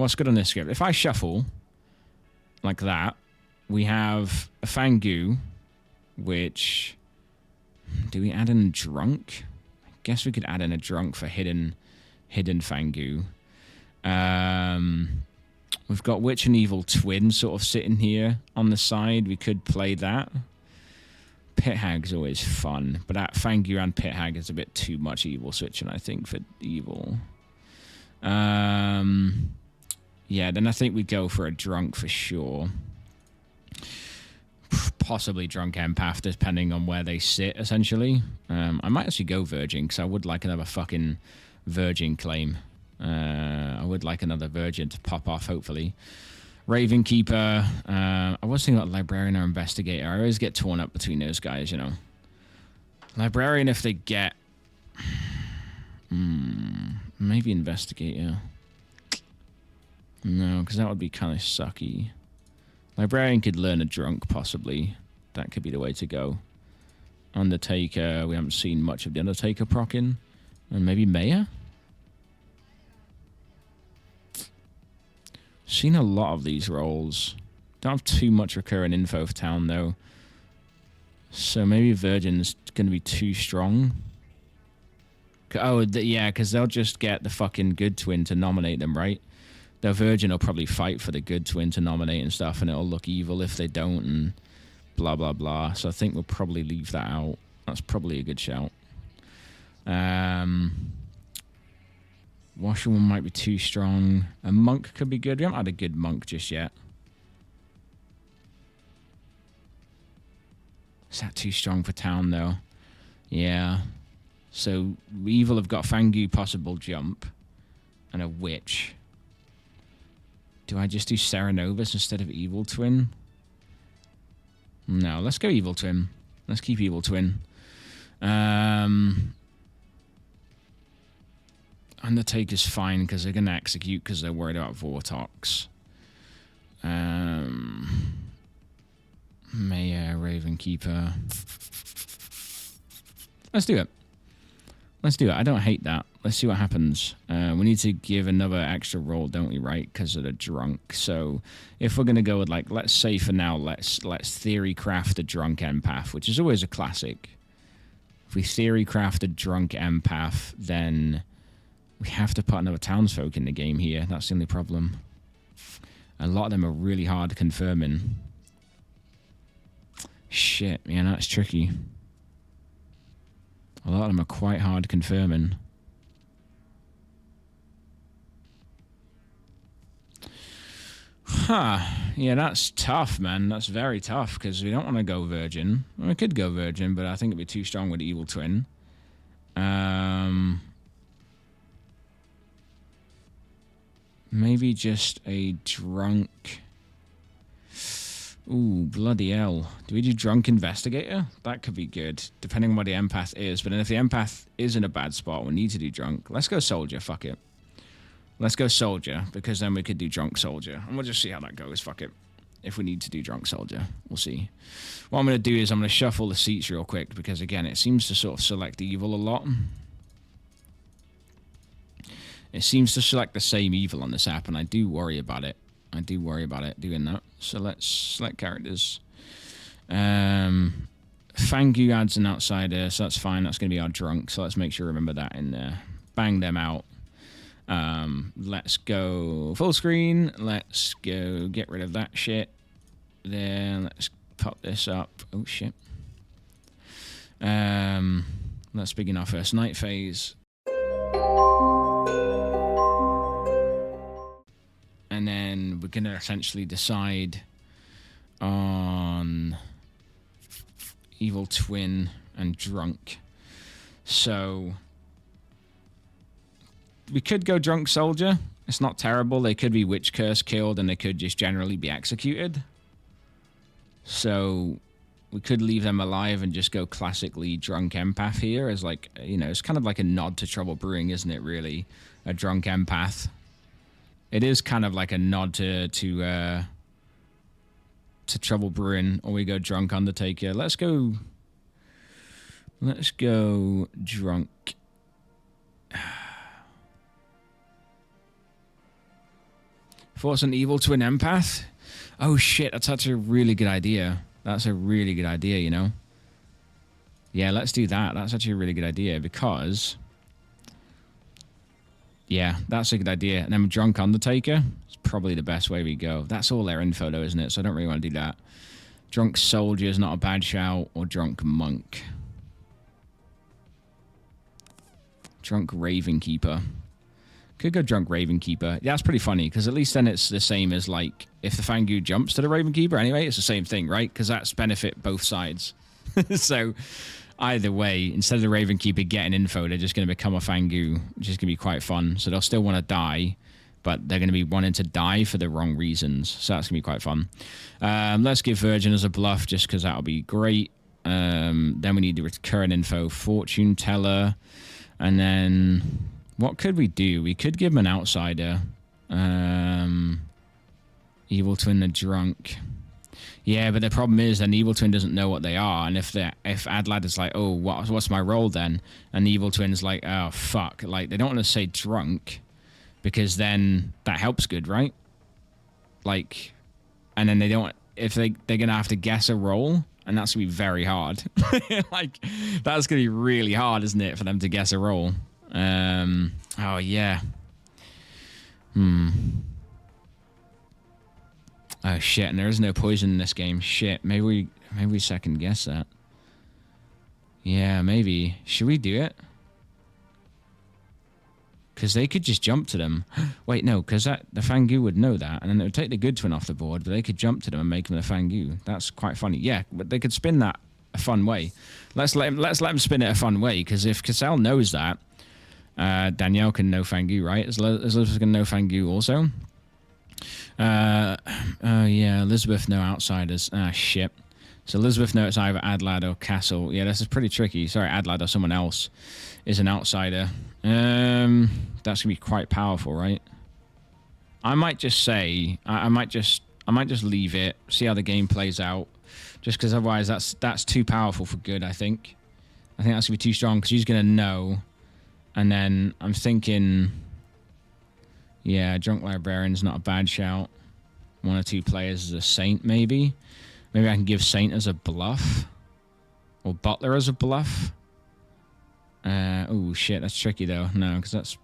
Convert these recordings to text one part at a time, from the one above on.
what's good on this script? If I shuffle like that, we have a Fangu, which... Do we add in drunk? I guess we could add in a drunk for hidden Fangu. We've got Witch and Evil Twin sort of sitting here on the side. We could play that. Pit Hag's always fun, but that Fangu and Pit Hag is a bit too much evil switching, I think, for evil. Yeah, then I think we go for a drunk for sure. Possibly drunk empath, depending on where they sit, essentially. I might actually go virgin, because I would like another fucking virgin claim. I would like another virgin to pop off, hopefully. Raven Keeper. I was thinking about Librarian or Investigator. I always get torn up between those guys, you know. Librarian if they get... maybe Investigator. No, because that would be kind of sucky. Librarian could learn a drunk, possibly. That could be the way to go. Undertaker. We haven't seen much of the Undertaker proccing. And maybe Mayor? Seen a lot of these roles. Don't have too much recurring info for town, though. So maybe Virgin's going to be too strong. Oh, yeah, because they'll just get the fucking good twin to nominate them, right? The Virgin will probably fight for the good twin to nominate and stuff, and it'll look evil if they don't, and blah, blah, blah. So I think we'll probably leave that out. That's probably a good shout. Washerwoman might be too strong. A monk could be good. We haven't had a good monk just yet. Is that too strong for town, though? Yeah. So evil have got Fangu possible jump and a witch. Do I just do Serenovus instead of Evil Twin? No, let's go Evil Twin. Let's keep Evil Twin. Undertaker's fine because they're going to execute because they're worried about Vortox. Mayor, Raven Keeper. Let's do it. Let's do it. I don't hate that. Let's see what happens. We need to give another extra roll, don't we, right? Because of the drunk. So if we're going to go with, like, let's say for now, let's theory craft a drunk empath, which is always a classic. If we theory craft a drunk empath, then we have to put another townsfolk in the game here. That's the only problem. A lot of them are really hard confirming. Shit, yeah, that's tricky. A lot of them are quite hard confirming. Huh. Yeah, that's tough, man. That's very tough, because we don't want to go Virgin. Well, we could go Virgin, but I think it'd be too strong with Evil Twin. Maybe just a drunk... Ooh, bloody hell. Do we do Drunk Investigator? That could be good, depending on what the empath is. But then if the empath is in a bad spot, we need to do Drunk. Let's go Soldier, fuck it. Let's go Soldier, because then we could do Drunk Soldier. And we'll just see how that goes, fuck it. If we need to do Drunk Soldier, we'll see. What I'm going to do is I'm going to shuffle the seats real quick, because again, it seems to sort of select evil a lot. It seems to select the same evil on this app, and I do worry about it. I do worry about it doing that. So let's select characters. Fangu adds an outsider, so that's fine. That's going to be our drunk, so let's make sure to remember that in there. Bang them out. Let's go full screen. Let's go get rid of that shit. Then let's pop this up. Oh, shit. Let's begin our first night phase. And then we're going to essentially decide on Evil Twin and Drunk. So we could go Drunk Soldier. It's not terrible. They could be Witch Curse killed and they could just generally be executed. So we could leave them alive and just go classically Drunk Empath here as like, you know, it's kind of like a nod to Trouble Brewing, isn't it, really? A Drunk Empath. It is kind of like a nod to Trouble Brewing, or we go Drunk Undertaker. Let's go Drunk. Force an evil twin empath? Oh shit, that's actually a really good idea. That's a really good idea, you know? Yeah, let's do that. That's actually a really good idea because... Yeah, that's a good idea. And then Drunk Undertaker is probably the best way we go. That's all their info though, isn't it? So I don't really want to do that. Drunk Soldier is not a bad shout. Or Drunk Monk. Drunk Raven Keeper. Could go Drunk Raven Keeper. Yeah, that's pretty funny, because at least then it's the same as, like, if the Fangu jumps to the Raven Keeper anyway, it's the same thing, right? Because that's benefit both sides. So, either way, instead of the Raven Keeper getting info, they're just going to become a Fangu, which is going to be quite fun. So they'll still want to die, but they're going to be wanting to die for the wrong reasons. So that's going to be quite fun. Let's give Virgin as a bluff, just because that'll be great. Then we need the recurrent info, Fortune Teller, and then... What could we do? We could give him an outsider. Evil Twin the Drunk. Yeah, but the problem is then Evil Twin doesn't know what they are. And if Adlad is like, oh, what's my role then? And the Evil Twin's like, oh, fuck. Like, they don't want to say drunk because then that helps good, right? Like, and then they don't... If they're going to have to guess a role, and that's going to be very hard. Like, that's going to be really hard, isn't it, for them to guess a role? Oh yeah. Oh shit, and there is no poison in this game. Shit, maybe we second guess that. Yeah, maybe. Should we do it? Because they could just jump to them. Wait, no, because the Fangu would know that, and then it would take the good twin off the board, but they could jump to them and make them the Fangu. That's quite funny. Yeah, but they could spin that a fun way. Let's let him spin it a fun way, because if Cassell knows that, Danielle can know Fangu, right? Elizabeth can know Fangu also. Yeah, Elizabeth know outsiders. Ah, shit. So Elizabeth knows it's either Adlad or Castle. Yeah, this is pretty tricky. Sorry, Adlad or someone else is an outsider. That's gonna be quite powerful, right? I might just say I might just leave it, see how the game plays out, just because otherwise that's too powerful for good. I think that's gonna be too strong because she's gonna know. And then I'm thinking, yeah, Drunk Librarian's not a bad shout. One or two players as a Saint, maybe. Maybe I can give Saint as a bluff. Or Butler as a bluff. Oh, shit, that's tricky, though. No, because that's...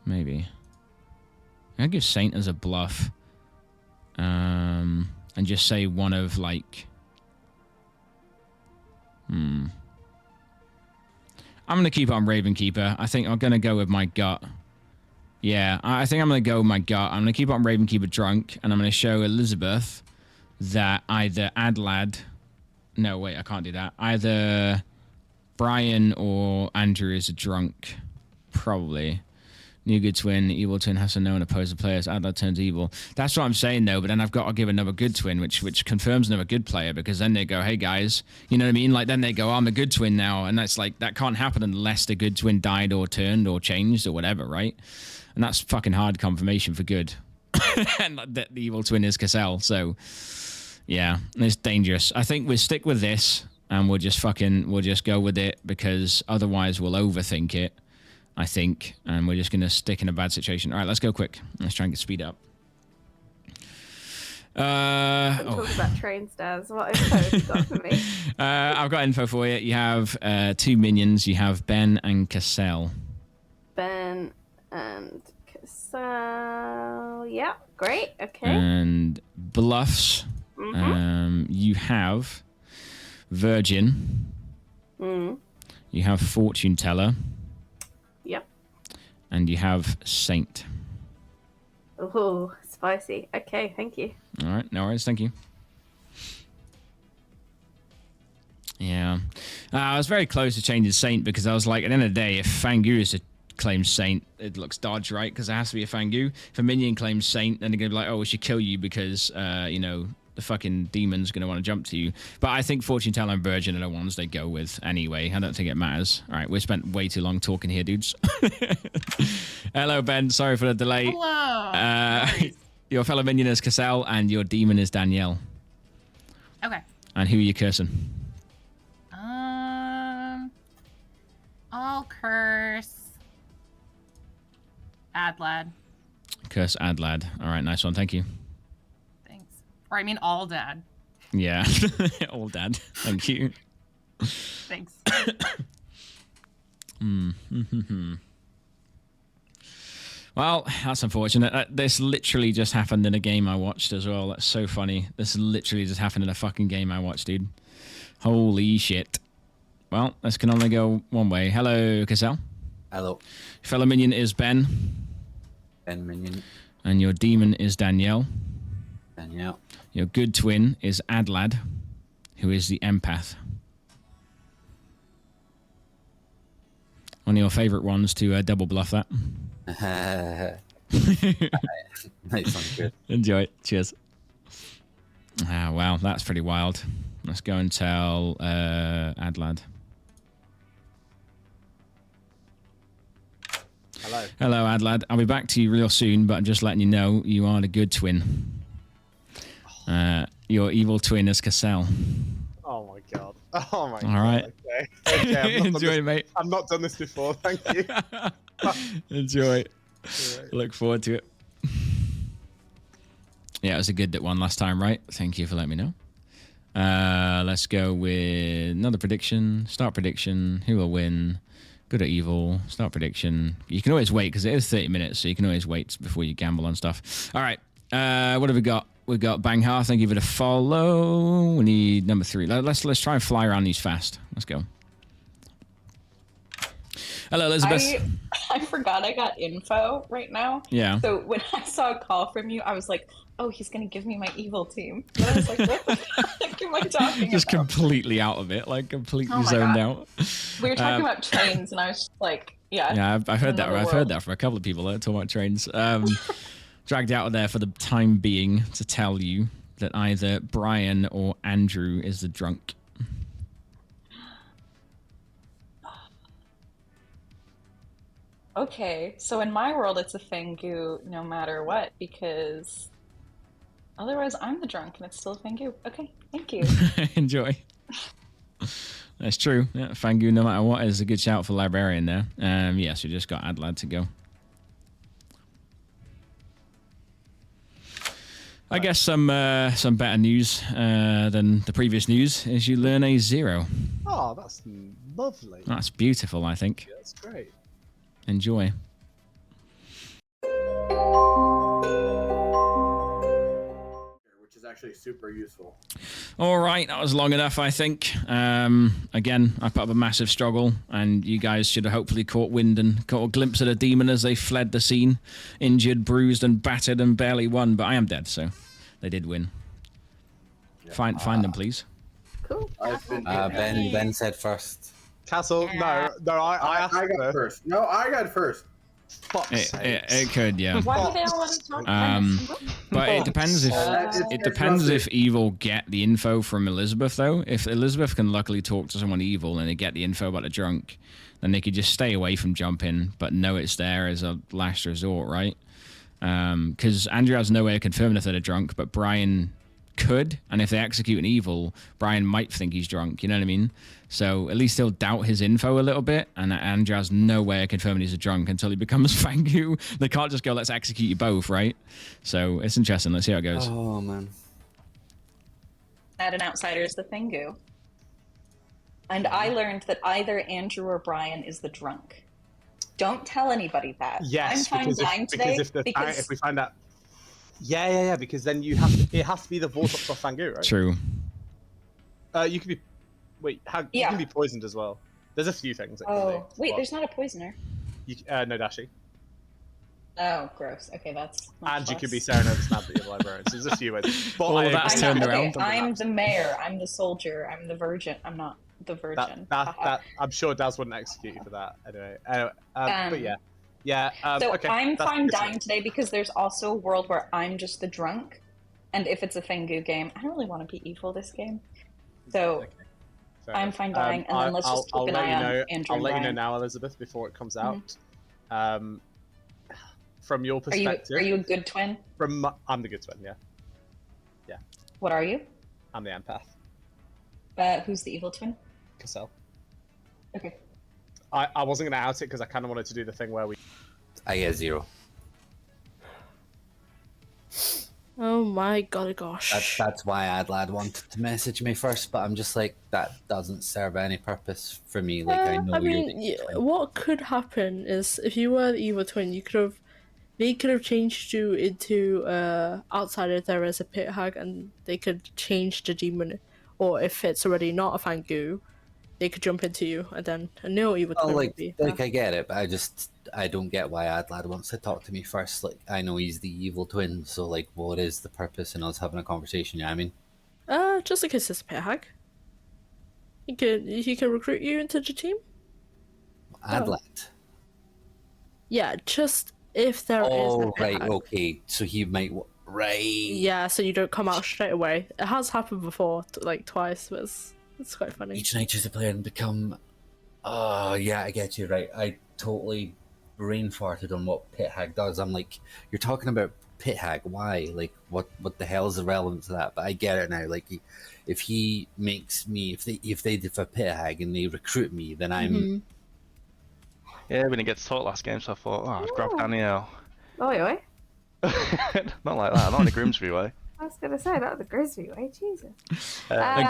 Maybe. I'll give Saint as a bluff. And just say one of, like... I'm going to keep it on Raven Keeper. I think I'm going to go with my gut. Yeah, I think I'm going to go with my gut. I'm going to keep it on Raven Keeper Drunk, and I'm going to show Elizabeth that either Adlad... No, wait, I can't do that. Either Brian or Andrew is a drunk. Probably. New good twin, evil twin has to know and oppose the players. Adlad turns evil. That's what I'm saying, though, but then I've got to give another good twin, which confirms another good player, because then they go, hey, guys, you know what I mean? Like, then they go, I'm a good twin now, and that's like, that can't happen unless the good twin died or turned or changed or whatever, right? And that's fucking hard confirmation for good. And the evil twin is Cassell, so, yeah, it's dangerous. I think we'll stick with this, and we'll just go with it, because otherwise we'll overthink it. I think, and we're just going to stick in a bad situation. All right, let's go quick. Let's try and get speed up. Talk about train stairs. What info have you got for me? I've got info for you. You have two minions. You have Ben and Cassell. Ben and Cassell. Yeah, great. Okay. And bluffs. You have Virgin. You have Fortune Teller. Yep. And you have Saint. Oh, spicy. Okay, thank you. All right, no worries. Thank you. Yeah. I was very close to changing Saint, because I was like, at the end of the day, if Fangu is to claim Saint, it looks dodge, right? Because it has to be a Fangu. If a minion claims Saint, then they're going to be like, oh, we should kill you because, you know, the fucking demon's going to want to jump to you. But I think Fortune Teller and Virgin are the ones they go with anyway. I don't think it matters. All right, we spent way too long talking here, dudes. Hello, Ben. Sorry for the delay. Hello. Your fellow minion is Cassell, and your demon is Danielle. Okay. And who are you cursing? I'll curse Adlad. Curse Adlad. All right, nice one. Thank you. Thanks. Or I mean, all dad. Yeah, all dad. Thank you. Thanks. Well, that's unfortunate. This literally just happened in a game I watched as well. That's so funny. This literally just happened in a fucking game I watched, dude. Holy shit. Well, this can only go one way. Hello, Cassell. Hello. Fellow minion is Ben. Ben Minion. And your demon is Danielle. Danielle. Your good twin is Adlad, who is the empath. One of your favourite ones to double bluff that. Nice one, good. Enjoy it. Cheers. Ah, wow, that's pretty wild. Let's go and tell Adlad. Hello. Hello, Adlad. I'll be back to you real soon, but I'm just letting you know you are the good twin. Your evil twin is Cassell. Oh my god. Oh my god. All right. Okay. Enjoy, mate. I've not done this before. Thank you. Enjoy. Look forward to it. Yeah, it was a good that one last time, right? Thank you for letting me know. Let's go with another prediction. Start prediction. Who will win? Good or evil? Start prediction. You can always wait because it is 30 minutes, so you can always wait before you gamble on stuff. All right. What have we got? We've got Bangha. Thank you for the follow. We need number 3. Let's try and fly around these fast. Let's go. Hello, Elizabeth. I forgot I got info right now. Yeah. So when I saw a call from you, I was like, oh, he's going to give me my evil team. And I was like, what the fuck am I talking Just about? completely out of it, like completely Oh my zoned God. out. We were talking about trains, and I was just like, yeah. Yeah, I've heard that. another I've heard world. that from a couple of people that talk about trains. Dragged out of there for the time being to tell you that either Brian or Andrew is the drunk. Okay, so in my world, it's a Fengu no matter what, because otherwise I'm the drunk and it's still a Fengu. Okay, thank you. Enjoy. That's true. Yeah, Fangu, no matter what, is a good shout for librarian there. Yes, we just got Adlad to go. I guess some better news than the previous news is you learn a 0. Oh, that's lovely. That's beautiful, I think. Yeah, that's great. Enjoy. Which is actually super useful. All right, that was long enough, I think. Again, I put up a massive struggle, and you guys should have hopefully caught wind and caught a glimpse of the demon as they fled the scene, injured, bruised, and battered, and barely won. But I am dead, so they did win. Yeah. Find them, please. Cool. I've been Ben said first. Castle, no, I asked I got first. first. No, I got first. Fuck's sake. It could, yeah. Why do they all want to talk? But it depends if it depends if evil get the info from Elizabeth, though. If Elizabeth can luckily talk to someone evil and they get the info about the drunk, then they could just stay away from jumping, but know it's there as a last resort, right? Because Andrew has no way of confirming if they're drunk, but Brian could, and if they execute an evil, Brian might think he's drunk, you know what I mean? So at least he'll doubt his info a little bit, and Andrew has no way of confirming he's a drunk until he becomes Fangu. They can't just go, let's execute you both, right? So it's interesting. Let's see how it goes. Oh, man. At an outsider is the Fengu. And I learned that either Andrew or Brian is the drunk. Don't tell anybody that. Yes, I'm dying today if we find out. Yeah, because then you have to. It has to be the Vortex or Fangu, right? True. You could be. Wait, you can be poisoned as well. There's a few things. That can be. Wait, Well, there's not a poisoner. no Dashi. Oh, gross. Okay, that's. And you could be Serenova snapped at your librarian. So there's a few ways. But Well, that's I'm turned not, around. okay, I'm the mayor. I'm the soldier. I'm the virgin. I'm not the virgin. That I'm sure Daz wouldn't execute you for that anyway. But yeah. So okay, I'm that's fine good to dying know. today because there's also a world where I'm just the drunk, and if it's a Fengu game, I don't really want to be evil this game. So Okay, fair I'm enough. fine dying, and then let's just keep an eye on Andrew. I'll let you know and now, Elizabeth, before it comes out. From your Brian. perspective, Are you a good twin? I'm the good twin, yeah. What are you? I'm the empath. Who's the evil twin? Cassell. Okay. I wasn't going to out it because I kind of wanted to do the thing where we... I get 0. my god, gosh. That's why Adlad wanted to message me first, but I'm just like, that doesn't serve any purpose for me. Like, I know I you're mean, the evil twin. what could happen is if you were the evil twin, they could have changed you into outsider there as a pit hag, and they could change the demon, or if it's already not a Fangu, they could jump into you, and then a new evil twin would be. I get it, but I don't get why Adlad wants to talk to me first. Like, I know he's the evil twin, so like, what is the purpose in us having a conversation? Yeah, I mean, Just in case it's a pit hag. He can recruit you into the team. Adlad. Yeah, just if there is a pit right, hag. okay. So he might right. Yeah, so you don't come out straight away. It has happened before, like twice, but it's quite funny. Each night choose a player and become. Oh yeah, I get you right. I totally brain farted on what pit hag does. I'm like, you're talking about pit hag. Why? Like, what the hell is the relevance of that? But I get it now. Like, if he makes me, if they did for pit hag and they recruit me, then I'm. Yeah, we didn't get to talk last game, so I thought, oh, I'd grab Danielle. Oi. Not like that, not in the Grimsby way. I was going to say, not the Grimsby way, Jesus. A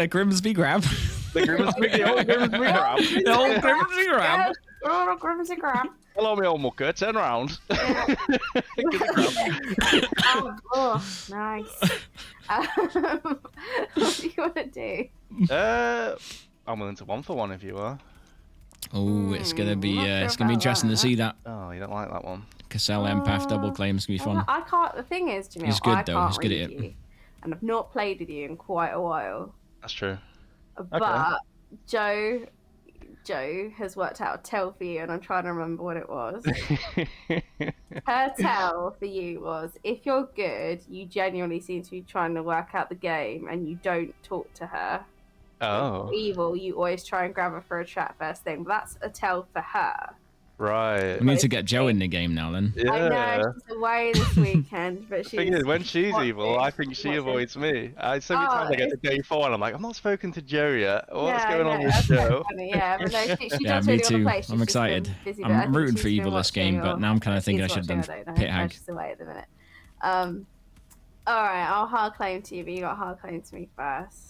Grimsby grab. The old Grimsby grab. The old Grimsby grab. Oh, Grimsby grab. Hello, me old mucker, turn around. Oh, nice. What do you want to do? I'm willing to 1-for-1 if you are. Oh, it's gonna be interesting to see that. Oh, you don't like that one? Cassell Empath double claim's gonna be fun. I can't. The thing is, Jamil, He's good I though. can't He's good read at it. you, and I've not played with you in quite a while. That's true. But Joe has worked out a tell for you, and I'm trying to remember what it was. Her tell for you was, if you're good, you genuinely seem to be trying to work out the game, and you don't talk to her. Oh. If you're evil, you always try and grab her for a chat first thing. But that's a tell for her. Right. We need to get Joe in the game now then. Yeah. I know she's away this weekend, but she's. Thing is, when she's evil, I think she avoids me. So many times I get to day 4 and I'm like, I've not spoken to Joe yet. What's going on with Joe? Yeah, but no, she Yeah, does me really too. want to play. She's I'm just excited. been busy, but I I'm think rooting she's for been evil this game, watching but now I'm kind of thinking I is should have watching, done I don't know. pit hag. She's away at the minute. All right, I'll hard claim to you, but you got hard claim to me first.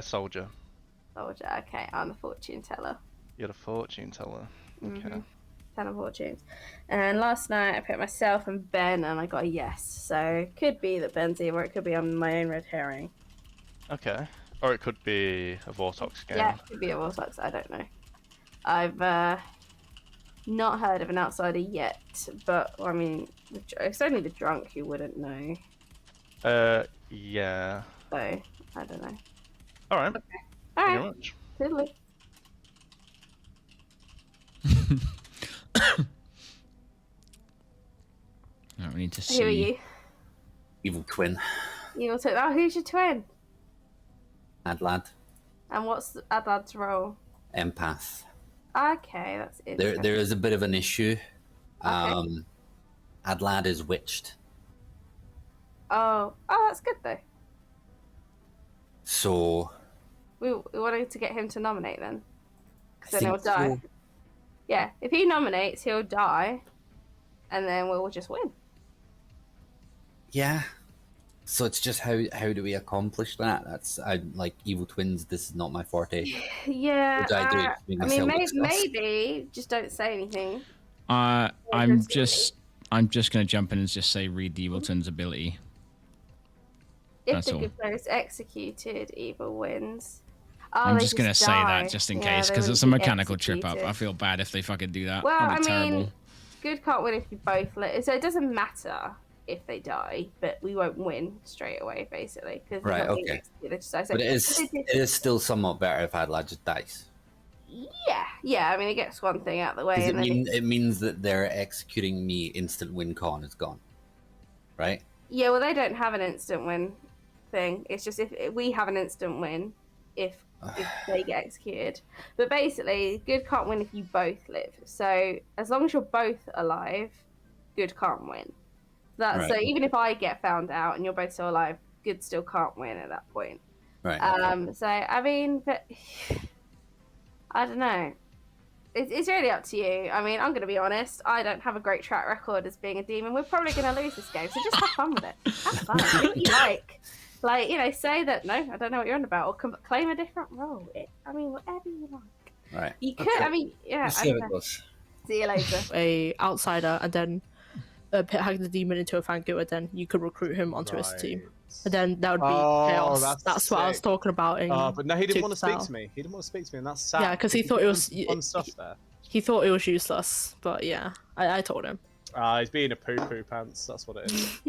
Soldier. Soldier, okay. I'm the fortune teller. You're the fortune teller. Okay. 10 of fortunes. And last night I picked myself and Ben, and I got a yes. So could be that Ben's evil, or it could be I'm my own red herring. Okay. Or it could be a Vortox game. Yeah, it could be a Vortex. I don't know. I've not heard of an outsider yet, but I mean, it's only the drunk who wouldn't know. Yeah. So I don't know. All right. Okay. Thank All you very right. much. Toodaloo. Right, we need to see. Who are you? Evil twin. Evil twin. Oh, who's your twin? Adlad. And what's Adlad's role? Empath. Okay, that's interesting. There is a bit of an issue. Adlad is witched. Oh, that's good though. So We wanted to get him to nominate then, because I then he'll think die. so. Yeah, if he nominates, he'll die, and then we'll just win. Yeah. So it's just how do we accomplish that? I'm like evil twins. This is not my forte. Yeah. What do I do? I Make mean, myself discuss? maybe just don't say anything. I'm just gonna jump in and just say read the evil twin's ability. If That's the all. good player is executed, evil wins. Oh, I'm they just gonna say die. that just in Yeah, case, they because wouldn't it's a be mechanical trip up. executed. I feel bad if they fucking do that. Well, That'd be terrible. good can't win if you both live. So it doesn't matter if they die, but we won't win straight away, basically. Cause Right, they're not being okay. executed. So But it is still somewhat better if Adlad just dies. Yeah. I mean, it gets one thing out of the way, Because and then it means that they're executing me. Instant win con is gone. Right? yeah. Well, they don't have an instant win thing. It's just if we have an instant win if they get executed. But basically, good can't win if you both live. So as long as you're both alive, good can't win. That's Right. so even if I get found out and you're both still alive, good still can't win at that point. Right. So I mean, but I don't know. It's really up to you. I mean, I'm going to be honest. I don't have a great track record as being a demon. We're probably going to lose this game, so just have fun with it. Have fun. Do what you like. Like, say that, no, I don't know what you're on about, or claim a different role. Whatever you like. Right. You could, okay. Yeah. Let's see how it goes. See you later. A outsider, and then pit hack the demon into a Fangu, and then you could recruit him onto his team. And then that would be chaos. That's what I was talking about. But no, he didn't want to speak to me. He didn't want to speak to me, and that's sad. Yeah, because he thought it was fun stuff there. He thought it was useless, but yeah, I told him. He's being a poo-poo pants. That's what it is.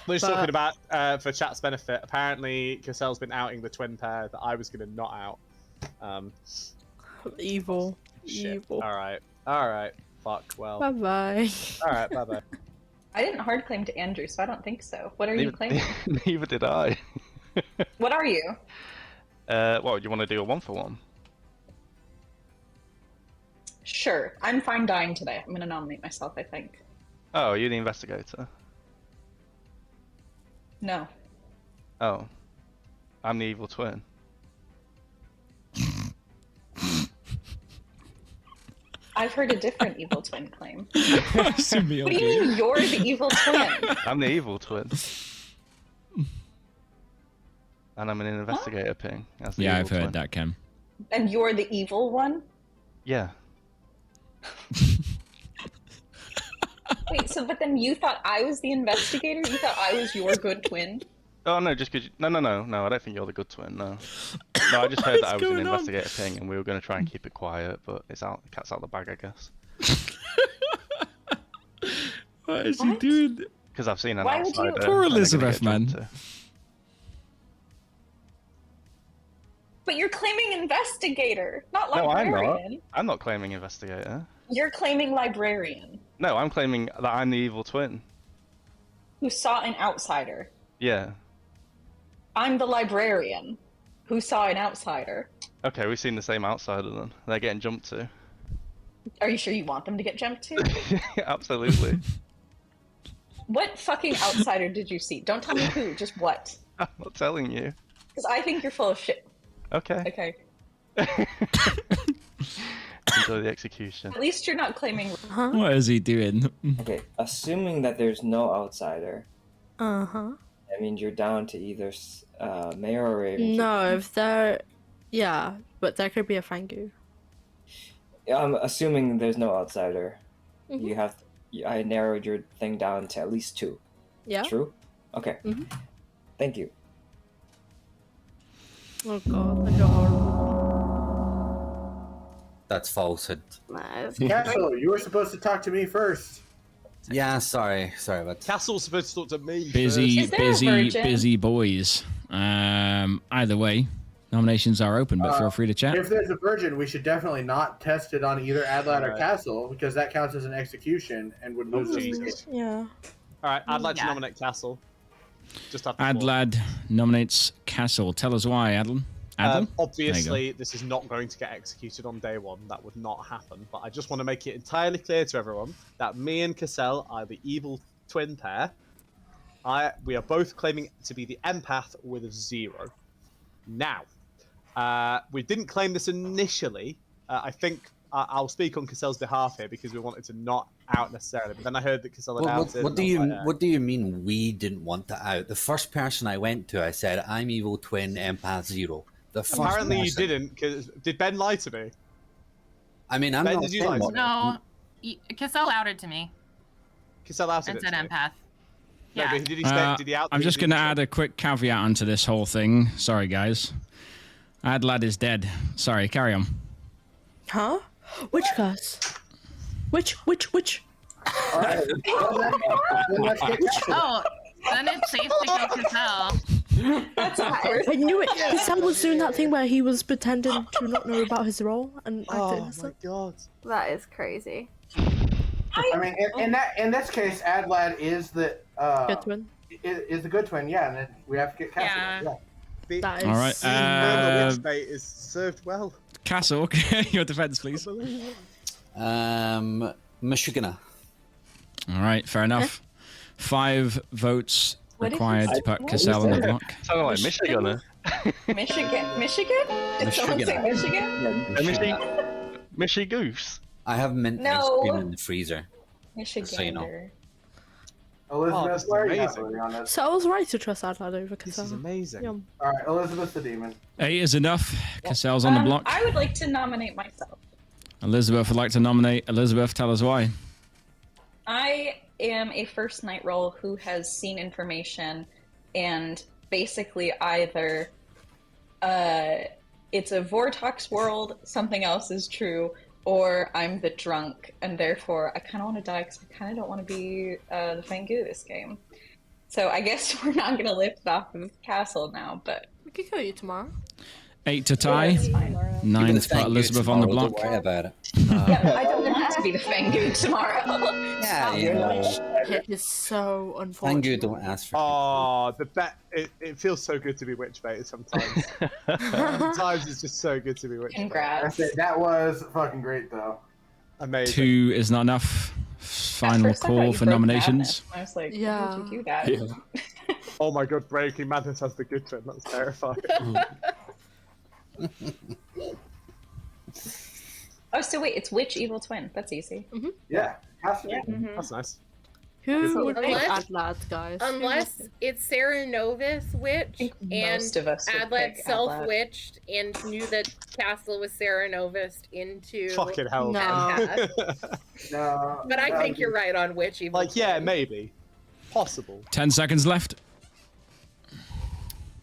We're just talking about, for chat's benefit, apparently Cassell's been outing the twin pair that I was going to not out. Evil. Shit. Evil. Alright. Fuck, well. Bye-bye. Alright, bye-bye. I didn't hard claim to Andrew, so I don't think so. What are you claiming? Neither did I. What are you? What, you want to do a 1-for-1? Sure. I'm fine dying today. I'm going to nominate myself, I think. Oh, you're the investigator? No. Oh. I'm the evil twin. I've heard a different evil twin claim. What do you mean you're the evil twin? I'm the evil twin. And I'm an investigator ping. Yeah, I've heard that, Ken. And you're the evil one? Yeah. Wait, but then you thought I was the investigator? You thought I was your good twin? Oh no, just because no, I don't think you're the good twin, no. No, I just heard that I was an investigator ping and we were going to try and keep it quiet, but it's out, cat's out of the bag, I guess. What is he doing? Because I've seen an Why would you- outsider. Poor and they're gonna Elizabeth, get jumped man. to. But you're claiming investigator, not No, I'm librarian. not. I'm not claiming investigator. You're claiming librarian, No, I'm claiming that I'm the evil twin. who saw an outsider. Yeah. I'm the librarian, who saw an outsider. Okay, we've seen the same outsider then. They're getting jumped to. Are you sure you want them to get jumped to? Absolutely. What fucking outsider did you see? Don't tell me who, just what. I'm not telling you. Because I think you're full of shit. Okay. Okay. Enjoy the execution. At least you're not claiming. What is he doing? Okay, assuming that there's no outsider, Uh-huh. that means you're down to either Mayor or Raven. No, if they're... Yeah, but there could be a Fangu. I'm assuming there's no outsider. Mhm. You have... I narrowed your thing down to at least 2. Yeah? True? Okay. Mhm. Thank you. Oh god, I feel horrible. That's falsehood. Castle, you were supposed to talk to me first. Yeah, sorry about that. Castle's supposed to talk to me. Busy boys. Either way, nominations are open, but feel free to chat. If there's a virgin, we should definitely not test it on either Adlad or Castle, because that counts as an execution and would lose this game. Yeah. Alright, I'd like to nominate Castle. Just after the floor. Adlad nominates Castle. Tell us why, Adlan. Obviously, this is not going to get executed on day one. That would not happen. But I just want to make it entirely clear to everyone that me and Cassell are the evil twin pair. We are both claiming to be the empath with a 0. Now, we didn't claim this initially. I think I'll speak on Cassell's behalf here because we wanted to not out necessarily. But then I heard that Cassell had outed. What do you mean we didn't want to out? The first person I went to, I said, I'm evil twin empath 0. Apparently you didn't, because did Ben lie to me? I mean, I'm Ben, not did you lie to me? No, Cassell outed to me. Cassell outed and it said to me. empath. No, Yeah. but did he say, did he out? I'm just going to add a quick caveat onto this whole thing. Sorry, guys. Adlad is dead. Sorry, carry on. Huh? Which guys? Which? Alright, let's get Castle. Oh, then it's safe to go Cassell. I knew it. Sam was doing that thing where he was pretending to not know about his role and acted innocent. God. That is crazy. I mean, in this case, Adlad is the Good twin. is the good twin, yeah, and then we have to get Castle. Yeah. That is... All right. The witch bait is served well. Castle, okay. Your defense, please. Michigan. All right, fair enough. 5 votes required to put Cassell on the block. Sounded like Michigan. Michigan? Did someone say Michigan? Michigan. Mishy Goose. I have mint ice No. cream in the freezer. Michigander. So you know. Elizabeth, this is where are you at, amazing. really, on this? So I was right to trust Adlad over This Cassell. is amazing. Yum. All right, Elizabeth the demon. 8 is enough. Cassell's on the block. I would like to nominate myself. Elizabeth would like to nominate. Elizabeth, tell us why. I am a first night roll who has seen information, and basically either it's a Vortox world, something else is true, or I'm the drunk, and therefore I kind of want to die because I kind of don't want to be the Fangu this game. So I guess we're not going to lift off of Castle now, but... We could kill you tomorrow. 8 to tie. Yeah, that's fine. 9 to put Elizabeth on the block. Don't worry about it. Yeah, I don't want to be the Fangu tomorrow. Yeah, you know. It is so Thank unfortunate. you, don't ask for Oh, the bet. It feels so good to be witch bait sometimes. Sometimes it's just so good to be witch bait. Congrats. That's it. That was fucking great, though. Amazing. 2 is not enough. Final At first I thought call you for broke nominations. Madness. I was like, Yeah. how did you do that? Oh my god, Breaking Madness has the good twin. That's terrifying. Oh, so wait, it's Witch Evil Twin. That's easy. Yeah, has to be. That's nice. Who would pick Unless- Adlad, guys? Unless it's Sarah Novus witch and Most of us would Adlad pick Adlad. self-witched and knew that Castle was Sarah Novus into Fucking hell. No. Empath. No. But I think you're right on Witch Evil Like, yeah, Twin. maybe. Possible. 10 seconds left.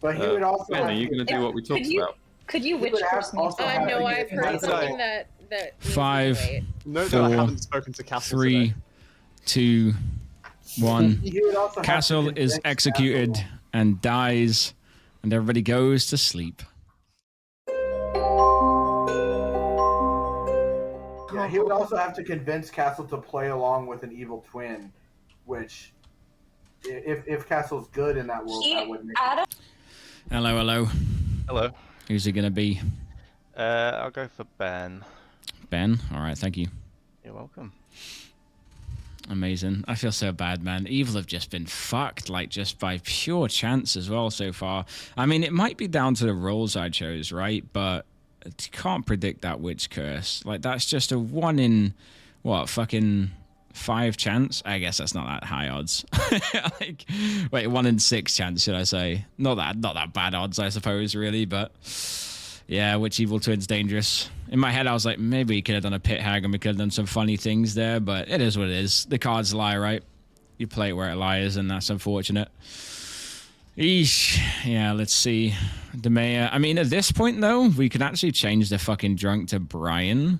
But he would also. Ben, have are you to- going to do what we talked about? Could you He witch would have curse me? also have No, to I've get heard That's something right. that needs to 5, wait. No, Four, I haven't spoken to Castle 3, today. 2, 1. He would also have to Castle is convince executed Castle. and dies, and everybody goes to sleep. Yeah, he would also have to convince Castle to play along with an evil twin, which, if Castle's good in that world, that would make Adam, Hello, hello. Hello. Who's it gonna be? I'll go for Ben. Ben? Alright, thank you. You're welcome. Amazing. I feel so bad, man. Evil have just been fucked, like, just by pure chance as well so far. I mean, it might be down to the roles I chose, right? But you can't predict that witch curse. Like, that's just a 1 in, fucking 5 chance? I guess that's not that high odds. Like, wait, 1 in 6 chance, should I say? Not that bad odds, I suppose, really, but... Yeah, Witch Evil Twin's dangerous. In my head, I was like, maybe we could have done a pit hag and we could have done some funny things there, but it is what it is. The cards lie, right? You play it where it lies, and that's unfortunate. Eesh. Yeah, let's see. The mayor. I mean, at this point, though, we could actually change the fucking drunk to Brian.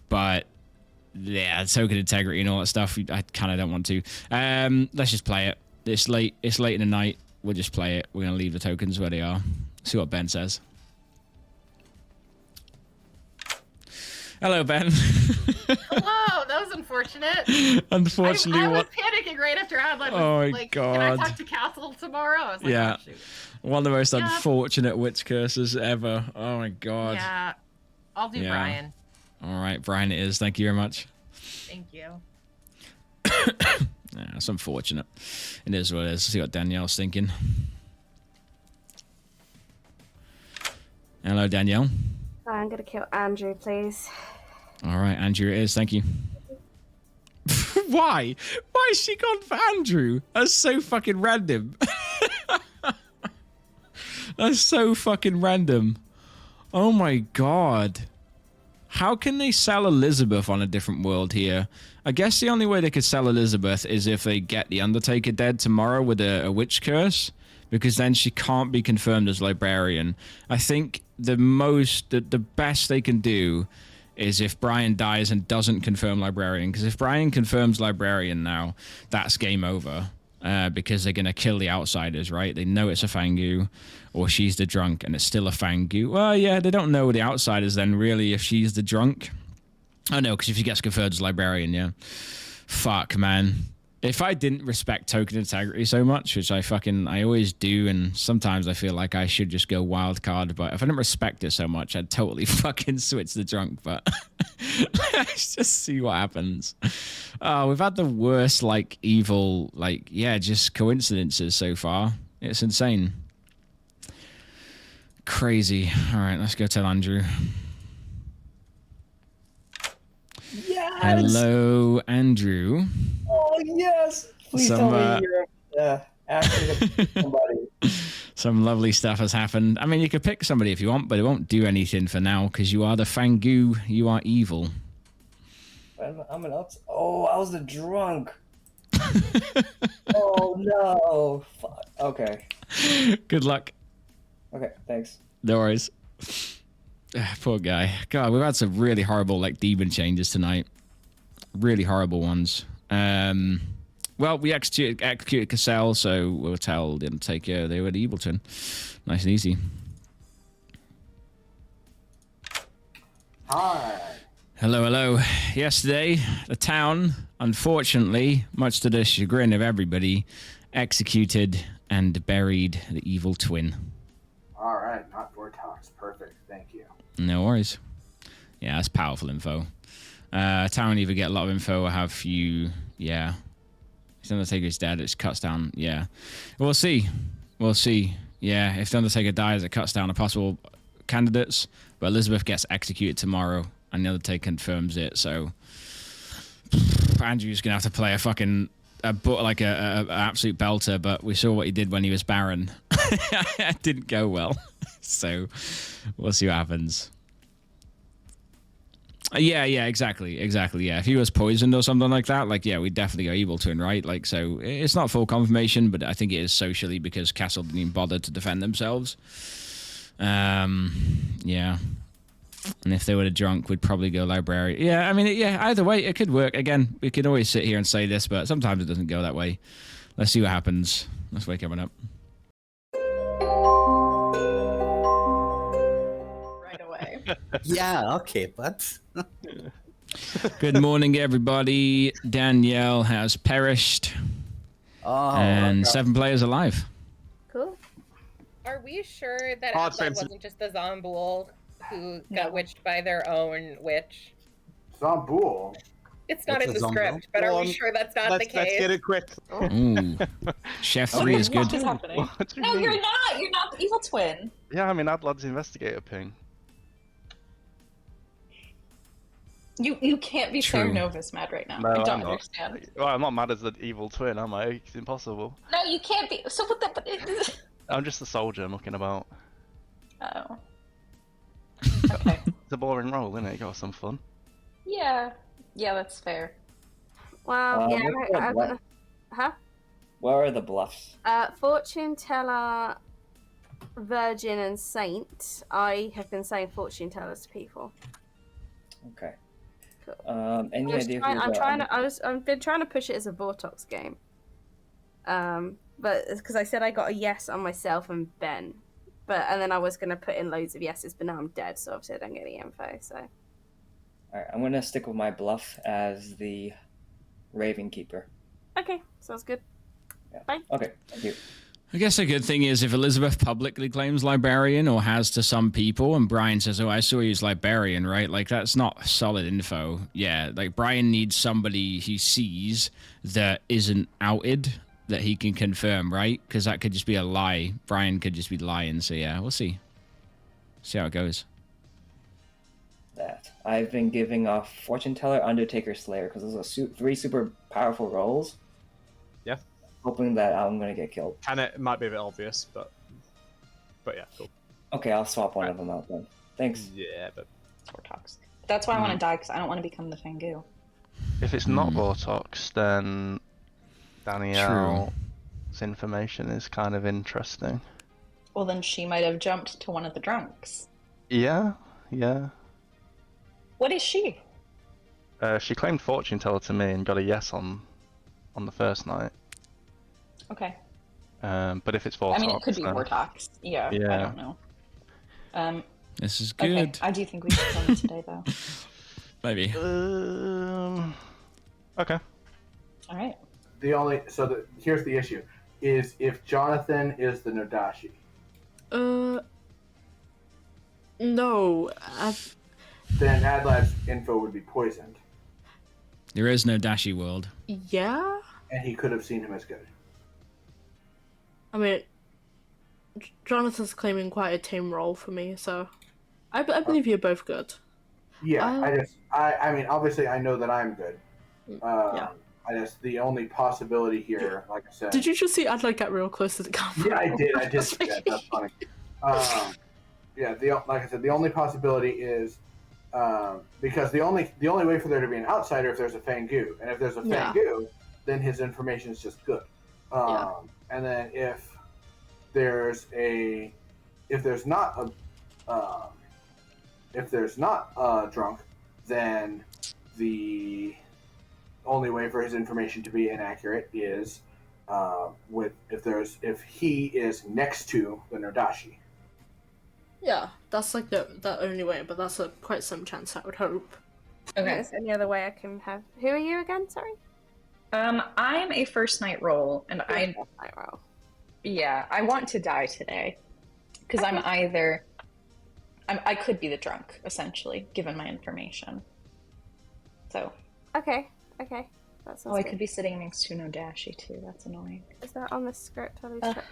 But, yeah, token integrity and all that stuff, I kind of don't want to. Let's just play it. It's late. It's late in the night. We'll just play it. We're going to leave the tokens where they are. See what Ben says. Hello, Ben. Hello, that was unfortunate. Unfortunately, I was what? panicking right after Adlad was Oh my like, can I God. talk to Castle tomorrow? I was like, Yeah, oh, shoot. one of the most Yeah. unfortunate witch curses ever. Oh my God. Yeah, I'll do Yeah. Brian. All right, Brian, it is. Thank you very much. Thank you. Yeah, it's unfortunate. It is what it is. See what Danielle's thinking. Hello, Danielle. I'm gonna kill Andrew, please. All right, Andrew, it is. Thank you. Why? Why is she gone for Andrew? That's so fucking random. That's so fucking random. Oh my God. How can they sell Elizabeth on a different world here? I guess the only way they could sell Elizabeth is if they get the Undertaker dead tomorrow with a witch curse, because then she can't be confirmed as librarian. I think the best they can do is if Brian dies and doesn't confirm librarian, because if Brian confirms librarian now, that's game over. Because they're going to kill the outsiders, right? They know it's a Fangu, or she's the drunk, and it's still a Fangu. Well, yeah, they don't know the outsiders then, really, if she's the drunk. Oh, no, because if she gets confirmed as librarian, yeah. Fuck, man. If I didn't respect token integrity so much, which I always do, and sometimes I feel like I should just go wild card, but if I didn't respect it so much, I'd totally fucking switch the drunk, but let's just see what happens. We've had the worst, evil, just coincidences so far. It's insane. Crazy. All right, let's go tell Andrew. Hello, Andrew. Oh yes! Please Some, tell me you're actually somebody. Some lovely stuff has happened. I mean, you could pick somebody if you want, but it won't do anything for now because you are the Fangu. You are evil. I'm an ups. Oh, I was the drunk. Oh no! Fuck. Okay. Good luck. Okay. Thanks. No worries. Poor guy. God, we've had some really horrible demon changes tonight. Really horrible ones. Well, we executed Cassell, so we'll tell the Undertaker they were the evil twin. Nice and easy. Hi. Hello, hello. Yesterday, the town, unfortunately, much to the chagrin of everybody, executed and buried the evil twin. All right, not Vortox. Perfect. Thank you. No worries. Yeah, that's powerful info. Town either get a lot of info or have few. Yeah. If the Undertaker's dead, it cuts down. Yeah. We'll see. We'll see. Yeah, if the Undertaker dies, it cuts down the possible candidates. But Elizabeth gets executed tomorrow, and the Undertaker confirms it. So Andrew's gonna have to play a fucking a absolute belter. But we saw what he did when he was Baron. It didn't go well. So we'll see what happens. Yeah, exactly. Yeah, if he was poisoned or something like that, we'd definitely go evil twin, right? So it's not full confirmation, but I think it is socially because Castle didn't even bother to defend themselves. Yeah. And if they were drunk, we'd probably go librarian. Yeah, I mean, either way, it could work. Again, we could always sit here and say this, but sometimes it doesn't go that way. Let's see what happens. Let's wake everyone up. Right away. Yeah, okay, bud. Good morning, everybody. Danielle has perished. Oh, and 7 players alive. Cool. Are we sure that Hard Atlas fancy. wasn't just the Zomboul who got witched by their own witch? Zomboul? It's not What's in a the Zomboul? script, but are we sure that's not the Let's case? get it quick. Ooh. Chef 3 is good. What is happening? What do you No, mean? you're not. You're not the evil twin. Yeah, I mean, Adlad's investigator ping. You can't be True. Saranovus mad right now. No, I don't I'm not. understand. Well, I'm not mad as the evil twin, am I? It's impossible. No, you can't be. So what the? I'm just a soldier mucking about. Oh. Okay. It's a boring role, isn't it? You got some fun. Yeah. Yeah, that's fair. Well, what's the yeah. bluff? Huh? Where are the bluffs? Fortune teller, virgin, and saint. I have been saying fortune tellers to people. Okay. Cool. Any idea who I've been trying to push it as a Vortox game. But because I said I got a yes on myself and Ben, and then I was gonna put in loads of yeses, but now I'm dead, so obviously I don't get any info. So. Alright, I'm gonna stick with my bluff as the Raven Keeper. Okay, sounds good. Yeah. Bye. Okay, thank you. I guess a good thing is if Elizabeth publicly claims librarian or has to some people and Brian says, oh, I saw you as librarian, right? That's not solid info. Yeah, Brian needs somebody he sees that isn't outed that he can confirm, right? Because that could just be a lie. Brian could just be lying. So yeah, we'll see. See how it goes. That I've been giving off Fortune Teller, Undertaker, Slayer because those are 3 super powerful roles. Yeah. Hoping that I'm gonna get killed. It might be a bit obvious, but yeah, cool. Okay, I'll swap one of them out then. Thanks. Yeah, but Vortox. That's why I want to die, because I don't want to become the Fangu. If it's not Vortox, then Danielle's True. information is kind of interesting. Well, then she might have jumped to one of the drunks. Yeah. What is she? She claimed fortune teller to me and got a yes on the first night. Okay. But if it's Vortox, I mean, it could be then... Vortox. Yeah, I don't know. This is good. Okay, I do think we should film it today, though. Maybe. Okay. All right. Here's the issue: is if Jonathan is the Nodashi. No. Then Adlad's info would be poisoned. There is no Dashi world. Yeah? And he could have seen him as good. I mean, Jonathan's claiming quite a tame role for me, so I believe you're both good. Yeah, I mean, obviously, I know that I'm good. Yeah. The only possibility here, like I said. Did you just see Adelaide get real close to the camera? Yeah, I did see that. That's funny. Like I said, the only possibility is because the only way for there to be an outsider if there's a Fangu, and if there's a Fangu, then his information is just good. And then if there's not a drunk, then the only way for his information to be inaccurate is if he is next to the Nodashi. Yeah, that's like the only way, but that's a quite some chance, I would hope. Okay. Is there any other way I can have? Who are you again? Sorry. I'm a first night roll, and First night roll. Yeah, I want to die today because I could be the drunk essentially, given my information. So. Okay. That sounds I good. could be sitting next to Nodashi too. That's annoying. Is that on the script?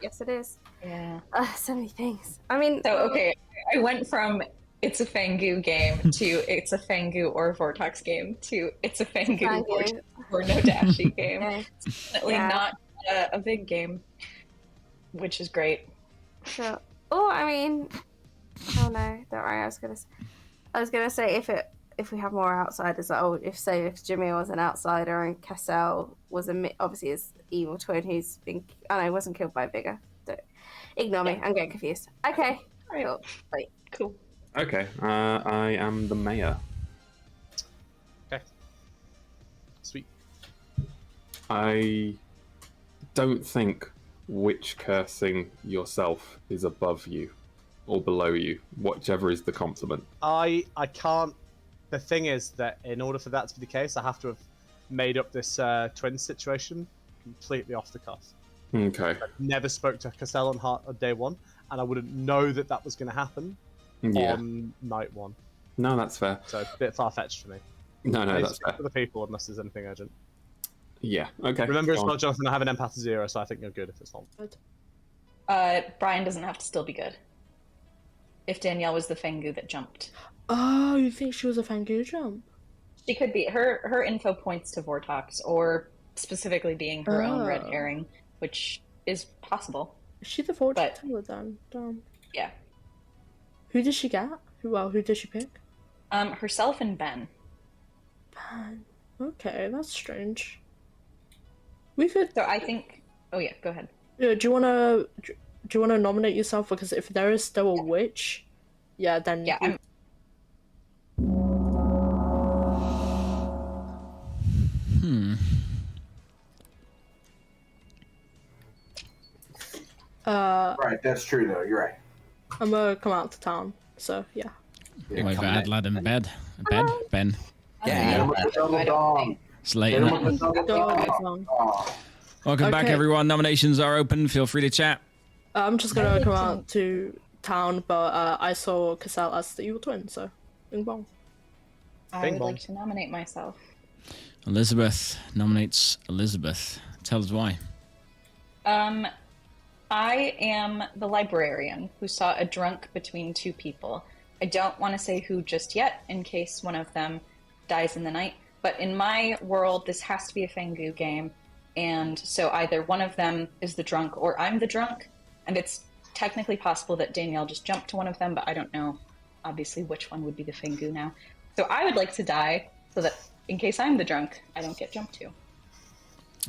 Yes, it is. Yeah. So many things. I mean. So okay, I went from it's a Fangu game to it's a Fangu or Vortex game to it's a Fangu or Nodashi game. It's definitely not a big game, which is great. Sure. Oh, I mean, oh no, don't worry. I was gonna say if we have more outsiders, if Jimmy was an outsider and Cassell was obviously his evil twin who's been, he wasn't killed by Vigor. Ignore me, I'm getting confused. Okay, cool. Wait. Cool. Okay, I am the mayor. Okay. Sweet. I don't think witch cursing yourself is above you or below you, whichever is the compliment. I can't. The thing is that in order for that to be the case, I have to have made up this twin situation completely off the cuff. Okay. I never spoke to Cassell on day one, and I wouldn't know that was going to happen on night one. No, that's fair. So a bit far-fetched for me. No, that's fair. For the people, unless there's anything urgent. Yeah, okay. Remember, it's not Jonathan, I have an empath 0, so I think you're good if it's not. Brian doesn't have to still be good. If Danielle was the Fangu that jumped. Oh, you think she was a Fangu jump? She could be. Her info points to Vortox, or specifically being her own red herring, which is possible. Is she the fortune teller then? Damn. Yeah. Who did she get? Who did she pick? Herself and Ben. Ben. Okay, that's strange. We could. So I think. Oh yeah, go ahead. Yeah. Do you wanna nominate yourself? Because if there is still a witch, then yeah. Right, that's true though. You're right. I'm gonna come out to town, so yeah. Wait, bad lad in bed. Ben. Yeah. It's late. Welcome back, everyone. Nominations are open. Feel free to chat. I'm just gonna come out to town, but I saw Cassell as the evil twin, so bing bong. I would like to nominate myself. Elizabeth nominates Elizabeth. Tell us why. I am the librarian who saw a drunk between two people. I don't want to say who just yet, in case one of them dies in the night, but in my world, this has to be a Fangu game, and so either one of them is the drunk or I'm the drunk, and it's technically possible that Danielle just jumped to one of them, but I don't know, obviously, which one would be the Fangu now. So I would like to die, so that in case I'm the drunk, I don't get jumped to.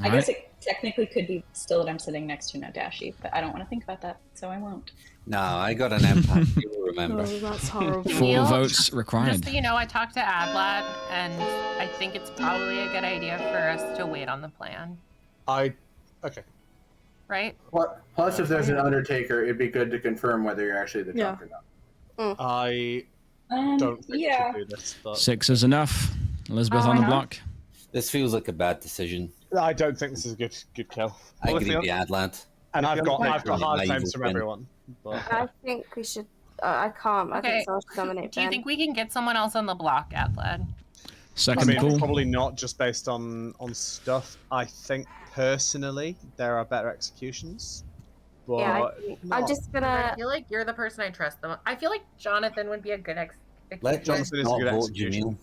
I guess it technically could be still that I'm sitting next to Nodashi, but I don't want to think about that, so I won't. No, I got an empath. You'll remember. Oh, that's horrible. 4 votes required. Just so you know, I talked to Adlad, and I think it's probably a good idea for us to wait on the plan. Okay. Right? Plus, if there's an Undertaker, it'd be good to confirm whether you're actually the drunk or not. I don't think we should do this, but 6 is enough. Elizabeth on the block. This feels like a bad decision. I don't think this is a good kill. I agree with the Adlant. And I've got hard My times evil from twin. everyone. But... I think we should. I can't. I think someone should nominate Do you Ben. think we can get someone else on the block, Adlad? Second call. Probably not just based on stuff. I think personally there are better executions. But I'm just gonna. I feel like you're the person I trust the most. I feel like Jonathan would be a good Let Jonathan is a not good vote execution. Jamil.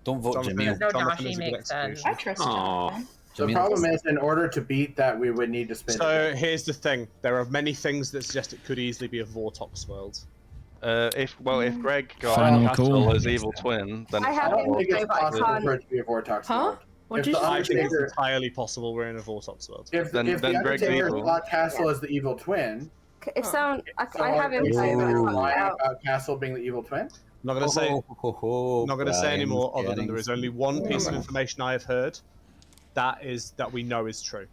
Don't vote Jamil. No, Jonathan Dashi is a good makes sense. execution. I trust Aw. Jonathan. The problem is, in order to beat that, we would need to spin. So here's the thing: there are many things that suggest it could easily be a Vortox world. If Greg got Final Castle call. as evil twin, then I it's I have not don't think it's info, but I possible can't. for it to be a Vortex Huh? world. What If did the you I think it's Undertaker, entirely possible we're in a Vortox world. if Then the Greg's Undertaker evil. slot Castle as the evil twin, If someone, I someone have can info, say but I that it's can't lying get out. about Castle being the evil twin. I'm not going to say. Not going to say any more, other than there is only one piece of information I have heard that we know is true.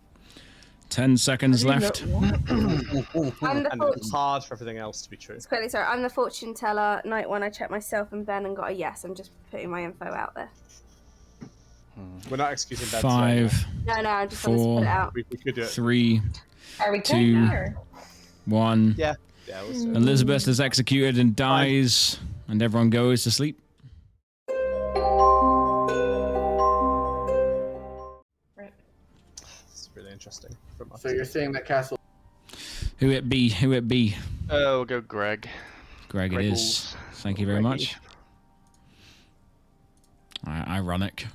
10 seconds left. I'm the And fortune. it's hard for everything else to be true. It's quickly, sorry. I'm the fortune teller. Night one, I checked myself and Ben and got a yes. I'm just putting my info out there. We're not executing Ben. 5, No, I just wanted to put 4, it out. We could do it. 3, Are we 2, good or? 1. Yeah. Yeah. Let's do it. Elizabeth is executed and dies, and everyone goes to sleep. It's really interesting. So you're saying that Castle. Who it be? Who it be? We'll go Greg. Greg it is. Thank you very much. Ironic.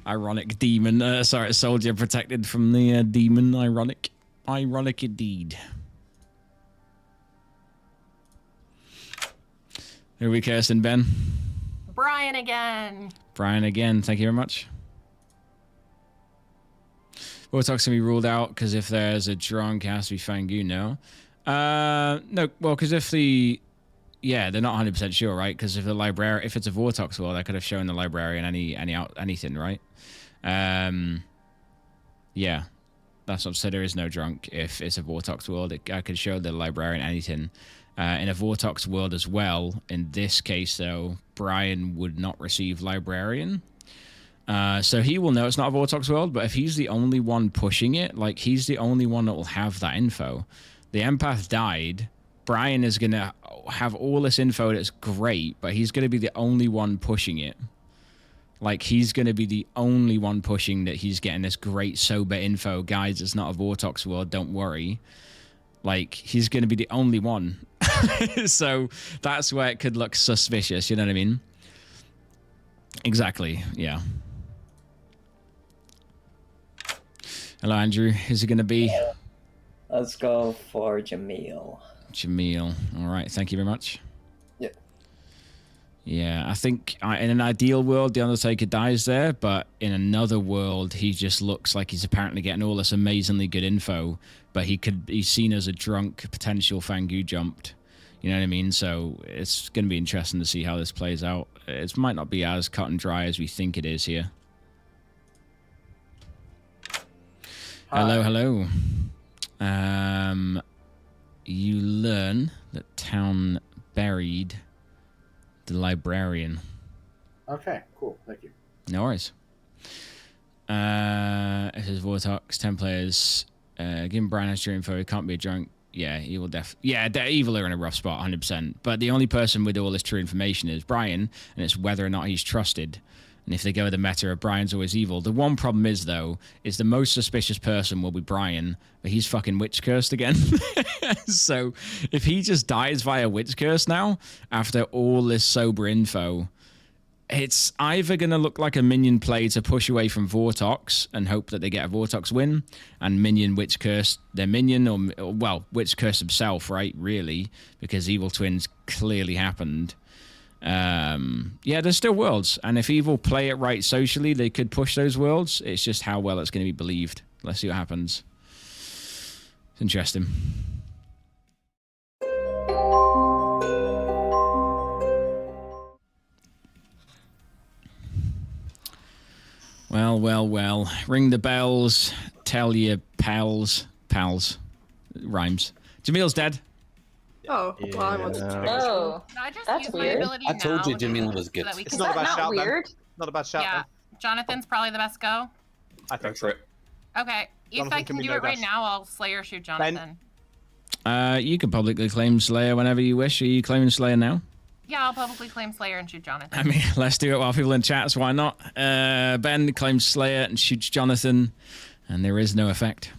Ironic demon. Sorry, soldier protected from the demon. Ironic. Ironic indeed. Who are we cursing, Ben? Brian again. Brian again. Thank you very much. Vortox can be ruled out because if there's a drunk, it has to be Fangu. No. No. Well, because if the... Yeah, they're not 100% sure, right? Because if the librarian, if it's a Vortox world, I could have shown the librarian anything, right? Yeah, that's what I've said. There is no drunk if it's a Vortox world. I could show the librarian anything. In a Vortox world as well, in this case, though, Brian would not receive librarian. So he will know it's not a Vortox world, but if he's the only one pushing it, like, he's the only one that will have that info. The empath died. Brian is going to have all this info that's great, but he's going to be the only one pushing it. Like, he's going to be the only one pushing that he's getting this great sober info. Guys, it's not a Vortox world, don't worry. Like, he's going to be the only one. So that's where it could look suspicious, you know what I mean? Exactly, yeah. Hello, Andrew. Is it going to be? Let's go for Jamil. Jamil. All right. Thank you very much. Yeah. Yeah, I think in an ideal world, the Undertaker dies there, but in another world, he just looks like he's apparently getting all this amazingly good info, but he's seen as a drunk potential Fangu jumped. You know what I mean? So it's going to be interesting to see how this plays out. It might not be as cut and dry as we think it is here. Hello, hello. You learn that town buried the librarian. Okay, cool. Thank you. No worries. It says Vortox, 10 players. Given Brian has your info, he can't be a drunk. Yeah, he will Evil are in a rough spot, 100%. But the only person with all this true information is Brian, and it's whether or not he's trusted. And if they go with the meta of Brian's always evil. The one problem is, though, is the most suspicious person will be Brian, but he's fucking witch cursed again. So if he just dies via witch curse now, after all this sober info, it's either going to look like a minion play to push away from Vortox and hope that they get a Vortox win, and minion witch curse their minion, or well, witch curse himself, right? Really, because evil twins clearly happened. Yeah, there's still worlds, and if evil play it right socially, they could push those worlds. It's just how well it's going to be believed. Let's see what happens. It's interesting. Well, well, well. Ring the bells. Tell your pals. Rhymes. Jamil's dead. Oh, well, I wanted to. Oh, I just that's use my weird. ability I told now you Jamil was good. so that we It's can... not a bad not shout, weird? then. Not a bad shout, Yeah, Jonathan's probably the best go. I think Go so. for it. Okay, if Jonathan I can can be do no it right best. now, I'll Slayer shoot Jonathan. You can publicly claim Slayer whenever you wish. Are you claiming Slayer now? Yeah, I'll publicly claim Slayer and shoot Jonathan. I mean, let's do it while people in chats. Why not? Ben claims Slayer and shoots Jonathan, and there is no effect.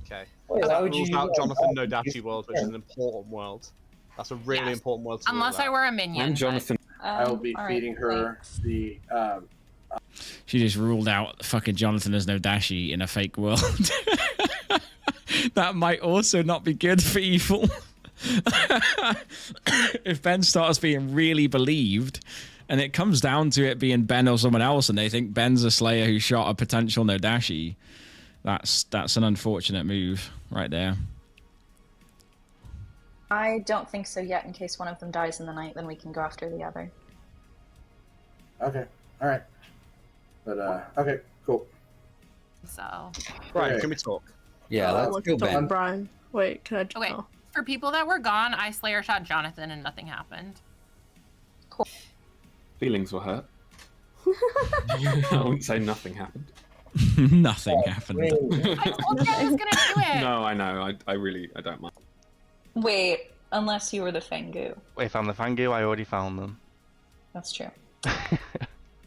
Okay. Wait, That why would rules you out do that? Jonathan No Dachi world, which is an important world. That's a really important world to Unless rule I out. were a minion. And Jonathan. I will be all right, feeding her the. She just ruled out fucking Jonathan as no Dashi in a fake world. That might also not be good for evil. If Ben starts being really believed, and it comes down to it being Ben or someone else, and they think Ben's a Slayer who shot a potential no Dashi, that's an unfortunate move right there. I don't think so yet. In case one of them dies in the night, then we can go after the other. Okay. All right. But okay, cool. So. Brian, can we talk? Yeah, let's go, Ben. Brian. Wait, can I? Okay. For people that were gone, I Slayer shot Jonathan and nothing happened. Cool. Feelings were hurt. I wouldn't say nothing happened. Nothing happened. I told you I was gonna do it. No, I know. I don't mind. Wait, unless you were the Fangu. If I'm the Fangu, I already found them. That's true.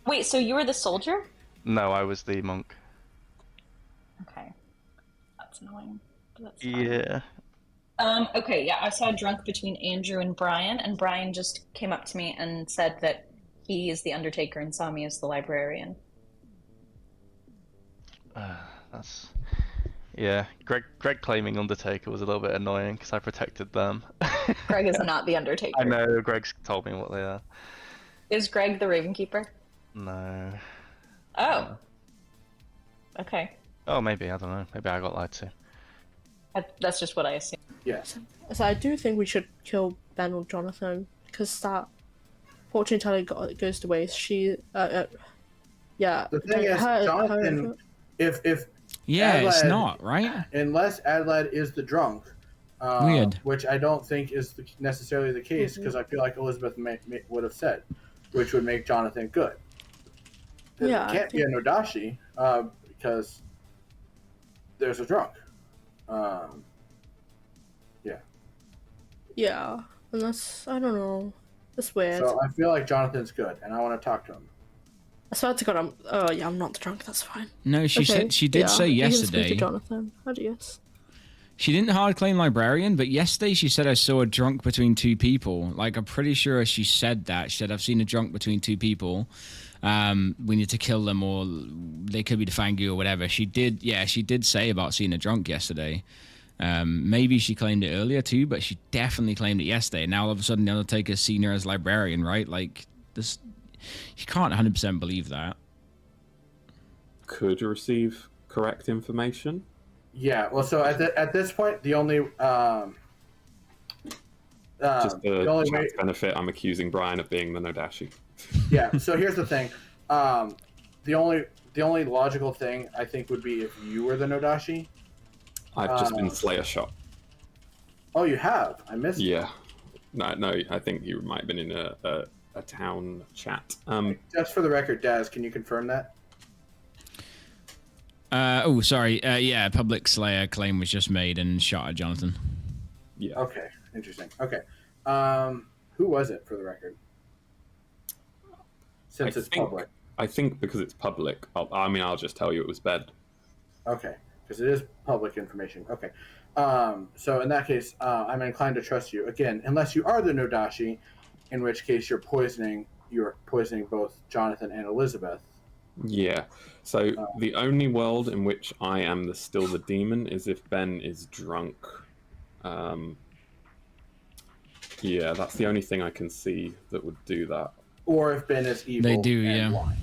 Wait, so you were the soldier? No, I was the monk. Okay. That's annoying. But that's fine. Yeah. Okay, yeah, I saw a drunk between Andrew and Brian just came up to me and said that he is the Undertaker and saw me as the librarian. That's... Yeah, Greg claiming Undertaker was a little bit annoying because I protected them. Greg is not the Undertaker. I know, Greg's told me what they are. Is Greg the Ravenkeeper? No. Oh. Okay. Oh, maybe, I don't know. Maybe I got lied to. That's just what I assume. Yes. So I do think we should kill Ben or Jonathan because that fortune teller goes to waste. She, yeah. The thing is, Jonathan, if yeah, Adlad, it's not right. Unless Adlad is the drunk, Weird. which I don't think is necessarily the case because I feel like Elizabeth would have said, which would make Jonathan good. Yeah, It can't be a Nodashi because there's a drunk. Yeah. Yeah, unless I don't know. That's weird. So I feel like Jonathan's good, and I want to talk to him. I swear to God, I'm not the drunk. That's fine. No, she said she did say you can speak yesterday. to Jonathan. Yes. She didn't hard claim librarian, but yesterday she said I saw a drunk between two people. Like, I'm pretty sure she said that. She said, I've seen a drunk between two people. We need to kill them, or they could be the Fangu or whatever. She did say about seeing a drunk yesterday. Maybe she claimed it earlier too, but she definitely claimed it yesterday. Now all of a sudden the Undertaker's seen her as librarian, right? Like, this, you can't 100% believe that. Could receive correct information. Yeah, well, so at this point, the only Just for the only way, chat's benefit, I'm accusing Brian of being the Nodashi. yeah. So here's the thing, the only logical thing I think would be if you were the Nodashi. I've just been Slayer shot. Oh, you have? I missed. Yeah, no. I think you might have been in a town chat. Just for the record, Daz, can you confirm that? Sorry. Yeah, public Slayer claim was just made and shot at Jonathan. Yeah. Okay, interesting. Okay, who was it for the record? Since it's public. I think because it's public. I'll just tell you it was Ben. Okay, because it is public information. Okay, so in that case, I'm inclined to trust you again, unless you are the Nodashi, in which case you're poisoning both Jonathan and Elizabeth. Yeah. So the only world in which I am still the demon is if Ben is drunk. Yeah, that's the only thing I can see that would do that. Or if Ben is evil. They do, and yeah. lying.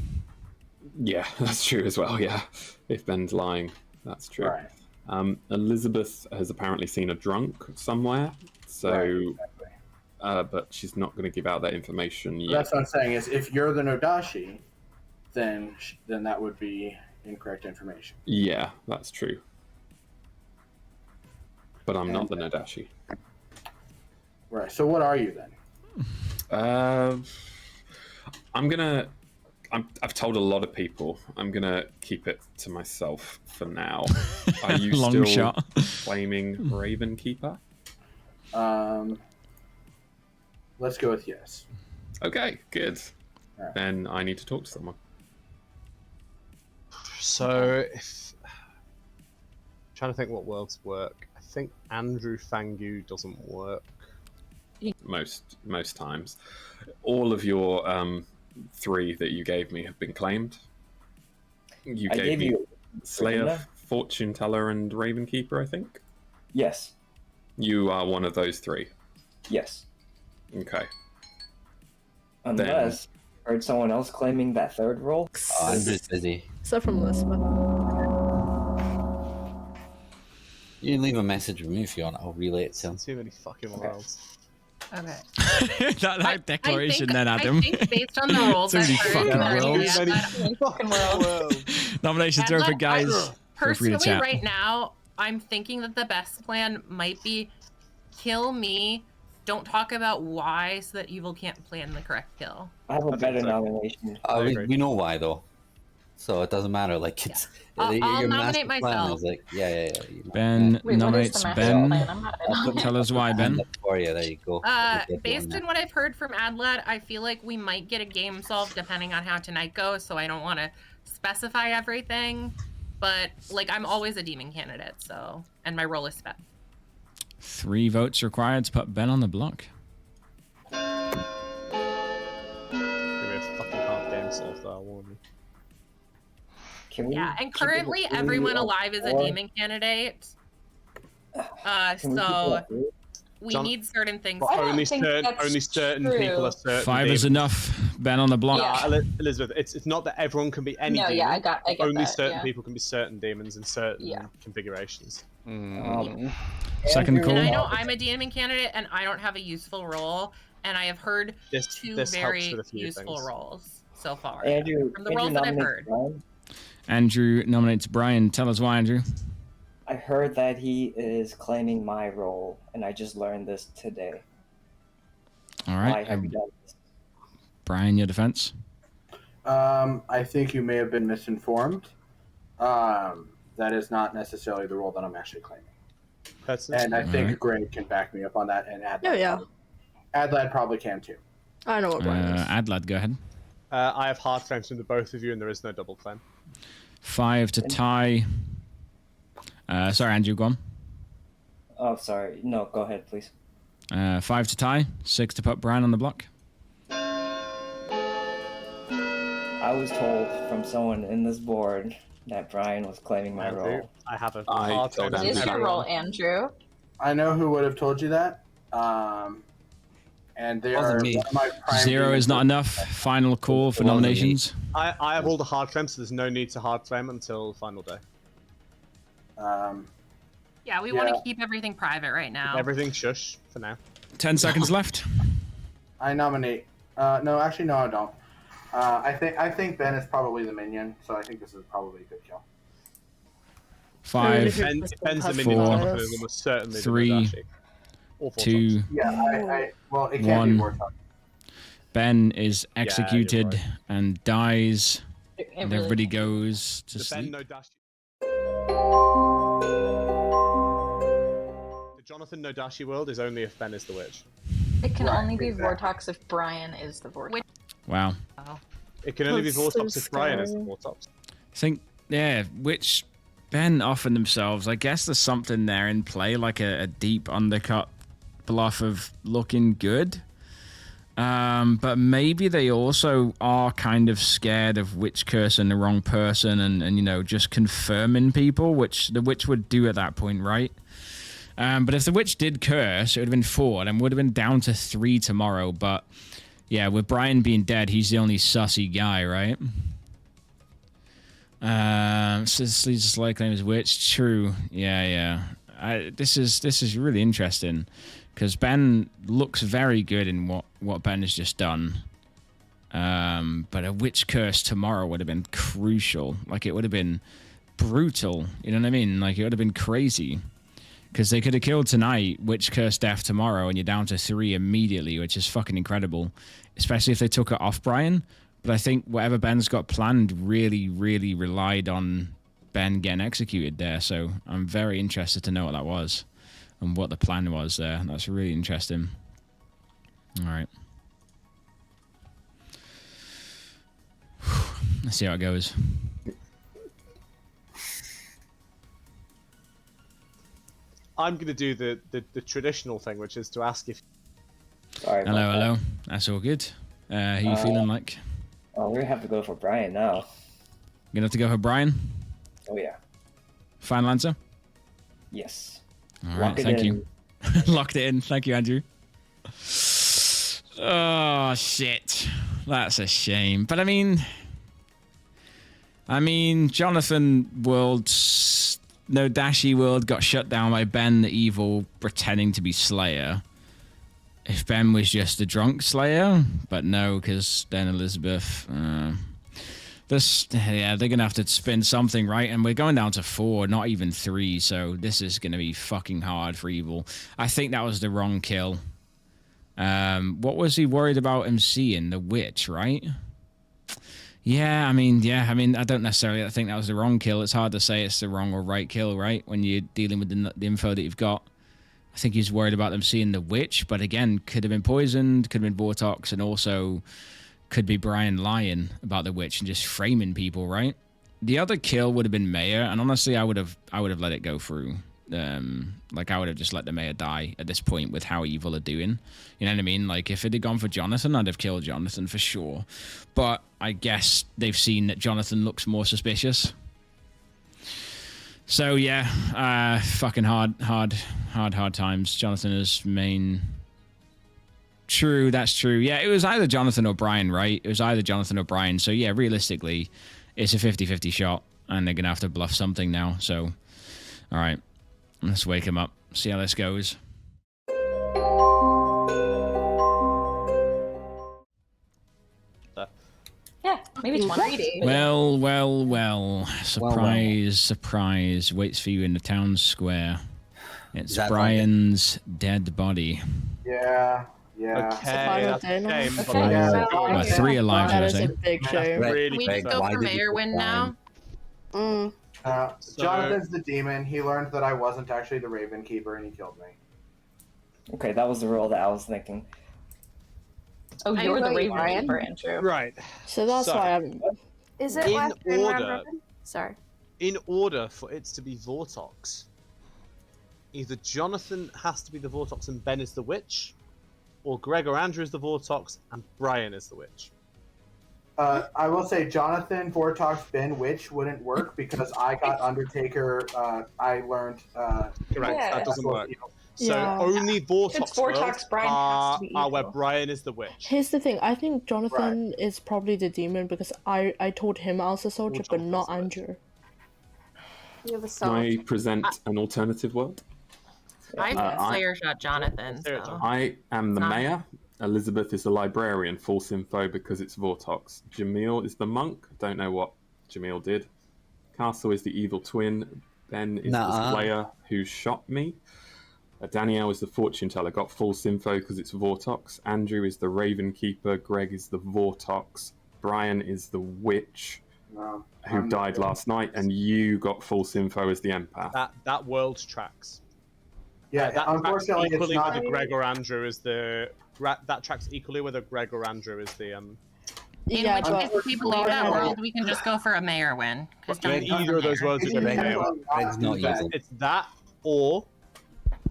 Yeah, that's true as well. Yeah, if Ben's lying, that's true. Right. Elizabeth has apparently seen a drunk somewhere, so, Right, exactly. But she's not going to give out that information yet. That's what I'm saying is if you're the Nodashi, then that would be incorrect information. Yeah, that's true. But I'm not the Nodashi. Right. So what are you then? I've told a lot of people. I'm gonna keep it to myself for now. Are you Long still shot. claiming Raven Keeper? Let's go with yes. Okay, good. Right. Then I need to talk to someone. So, trying to think what worlds work. I think Andrew Fangu doesn't work. most times. All of your 3 that you gave me have been claimed. You gave me Slayer, Fortune Teller, and Ravenkeeper, I think. Yes. You are one of those 3. Yes. Okay. Unless I heard someone else claiming that 3rd role. Oh, I'm just busy. Except from Elizabeth. You can leave a message with me if you want. I'll relay it to him. Too many fucking worlds. Okay. that declaration then, Adam. I think based on the roles Too I've many heard, fucking worlds. Nominations are open, guys. Feel free to Personally, chat. right now, I'm thinking that the best plan might be kill me. Don't talk about why, so that evil can't plan the correct kill. I have a better nomination. We know why though, so it doesn't matter. Like it's I'll your nominate master plan myself. is like yeah. Ben nominates Ben. I'll Tell us why, Ben. For you, there you go. Based on what I've heard from Adlad, I feel like we might get a game solved depending on how tonight goes, so I don't want to specify everything. But, like, I'm always a demon candidate, so... And my role is spec. 3 votes required to put Ben on the block. It's gonna be a fucking hard game solved, though, I warn you. Yeah, and currently everyone alive is a demon candidate. So... We need certain things. Only certain people are certain. 5 is enough. Ben on the block. Elizabeth, it's not that everyone can be any No, demon. yeah, I get Only that, certain yeah. people can be certain demons in certain configurations. Second call. And I know I'm a demon candidate, and I don't have a useful role, and I have heard 2 this very helps with a few useful things. roles so far. Andrew, from the roles that I've heard. Andrew nominates Brian. Tell us why, Andrew. I heard that he is claiming my role, and I just learned this today. All right. Why have you done this? Brian, your defense. I think you may have been misinformed. That is not necessarily the role that I'm actually claiming. And I think Greg can back me up on that, and Adlad. Adlad probably can too. I know what Brian is. Adlad, go ahead. I have hard claims from the both of you, and there is no double claim. 5 to tie. Sorry, Andrew, go on. Oh, sorry. No, go ahead, please. 5 to tie. 6 to put Brian on the block. I was told from someone in this board that Brian was claiming my role. I have a hard claim. It is your role, Andrew. I know who would have told you that. And they are one of my prime 0 is not enough. Final call for nominations. I have all the hard claims, so there's no need to hard claim until final day. Yeah, we want to keep everything private right now. Everything shush for now. 10 seconds left. I nominate. No, actually, no, I don't. I think Ben is probably the minion, so I think this is probably a good kill. 5, Ben's the minion. 4, Jonathan is almost certainly 3, 2, Yeah, well, it can't be 1. Vortex. Ben is executed and dies, and really everybody goes to The sleep. Ben no dash. The Jonathan no dashy world is only if Ben is the witch. It can only be Vortex if Brian is the Vortex. Wow. It can only be That's so Vortex if Brian is the scary. Vortex. I think, which Ben offered themselves. I guess there's something there in play, like a deep undercut bluff of looking good. But maybe they also are kind of scared of witch cursing the wrong person and you know, just confirming people, which the witch would do at that point, right? But if the witch did curse, it would have been 4 and would have been down to 3 tomorrow. But yeah, with Brian being dead, he's the only sussy guy, right? So he's like claim is witch. True. Yeah. This is really interesting because Ben looks very good in what Ben has just done. But a witch curse tomorrow would have been crucial. Like, it would have been brutal. You know what I mean? Like, it would have been crazy. Because they could have killed tonight, witch curse death tomorrow, and you're down to 3 immediately, which is fucking incredible. Especially if they took it off Brian. But I think whatever Ben's got planned really, really relied on Ben getting executed there. So I'm very interested to know what that was and what the plan was there. That's really interesting. All right. Let's see how it goes. I'm going to do the traditional thing, which is to ask if Sorry. Hello. That's all good. Who you feeling like? Oh, we're gonna have to go for Brian now. You're gonna have to go for Brian? Oh yeah. Final answer? Yes. All right, thank you. Locked it in. Thank you, Andrew. Oh shit. That's a shame. But I mean, Jonathan World's No Dashi World got shut down by Ben the Evil pretending to be Slayer. If Ben was just a drunk Slayer, but no, because then Elizabeth. They're gonna have to spin something, right? And we're going down to 4, not even 3. So this is gonna be fucking hard for Evil. I think that was the wrong kill. What was he worried about him seeing? The witch, right? I don't necessarily think that was the wrong kill. It's hard to say it's the wrong or right kill, right? When you're dealing with the info that you've got. I think he's worried about them seeing the witch, but again, could have been poisoned, could have been Vortox, and also could be Brian lying about the witch and just framing people, right? The other kill would have been Mayor, and honestly, I would have let it go through. I would have just let the Mayor die at this point with how Evil are doing. You know what I mean? Like, if it had gone for Jonathan, I'd have killed Jonathan for sure. But I guess they've seen that Jonathan looks more suspicious. So yeah, fucking hard times. Jonathan is main. True, that's true. Yeah, it was either Jonathan or Brian, right? It was either Jonathan or Brian. So yeah, realistically, it's a 50-50 shot, and they're gonna have to bluff something now. So, all right, let's wake him up. See how this goes. Yeah, maybe 20. Well. Surprise waits for you in the town square. It's Brian's dead body. Yeah. Okay, that's a shame. Well, 3 alive, That should I is say? a big shame. Can we go for Mayor win now? Jonathan's the demon. He learned that I wasn't actually the Raven Keeper, and he killed me. Okay, that was the role that I was thinking. Oh, you're the Raven Keeper, Andrew. Right. So that's why I'm. Is it in worth doing round order? robin? Sorry. In order for it to be Vortox, either Jonathan has to be the Vortox and Ben is the witch, or Greg or Andrew is the Vortox and Brian is the witch. I will say Jonathan, Vortox, Ben, Witch wouldn't work because I got Undertaker. I learned. Correct. Yeah. That doesn't work. So Yeah. only Vortox, It's Vortox, Brian has to be are where evil. Brian is the witch. Here's the thing. I think Jonathan is probably the demon because I told him I was a soldier, but not Andrew. You're the Can I soldier. present an alternative world? I think Slayer shot Jonathan. So. I am the mayor. Elizabeth is the librarian. False info because it's Vortox. Jamil is the monk. Don't know what Jamil did. Castle is the evil twin. Ben is the slayer who shot me. Danielle is the fortune teller. Got false info because it's Vortox. Andrew is the Raven Keeper. Greg is the Vortox. Brian is the witch who died last night. And you got false info as the empath. That world tracks. Yeah, that unfortunately, tracks equally it's not. whether Greg or Andrew is the. That tracks equally whether Greg or Andrew is the. In which case, if we believe that world, we can just go for a Mayor win. In either of those worlds, it's Greg's not evil. It's that or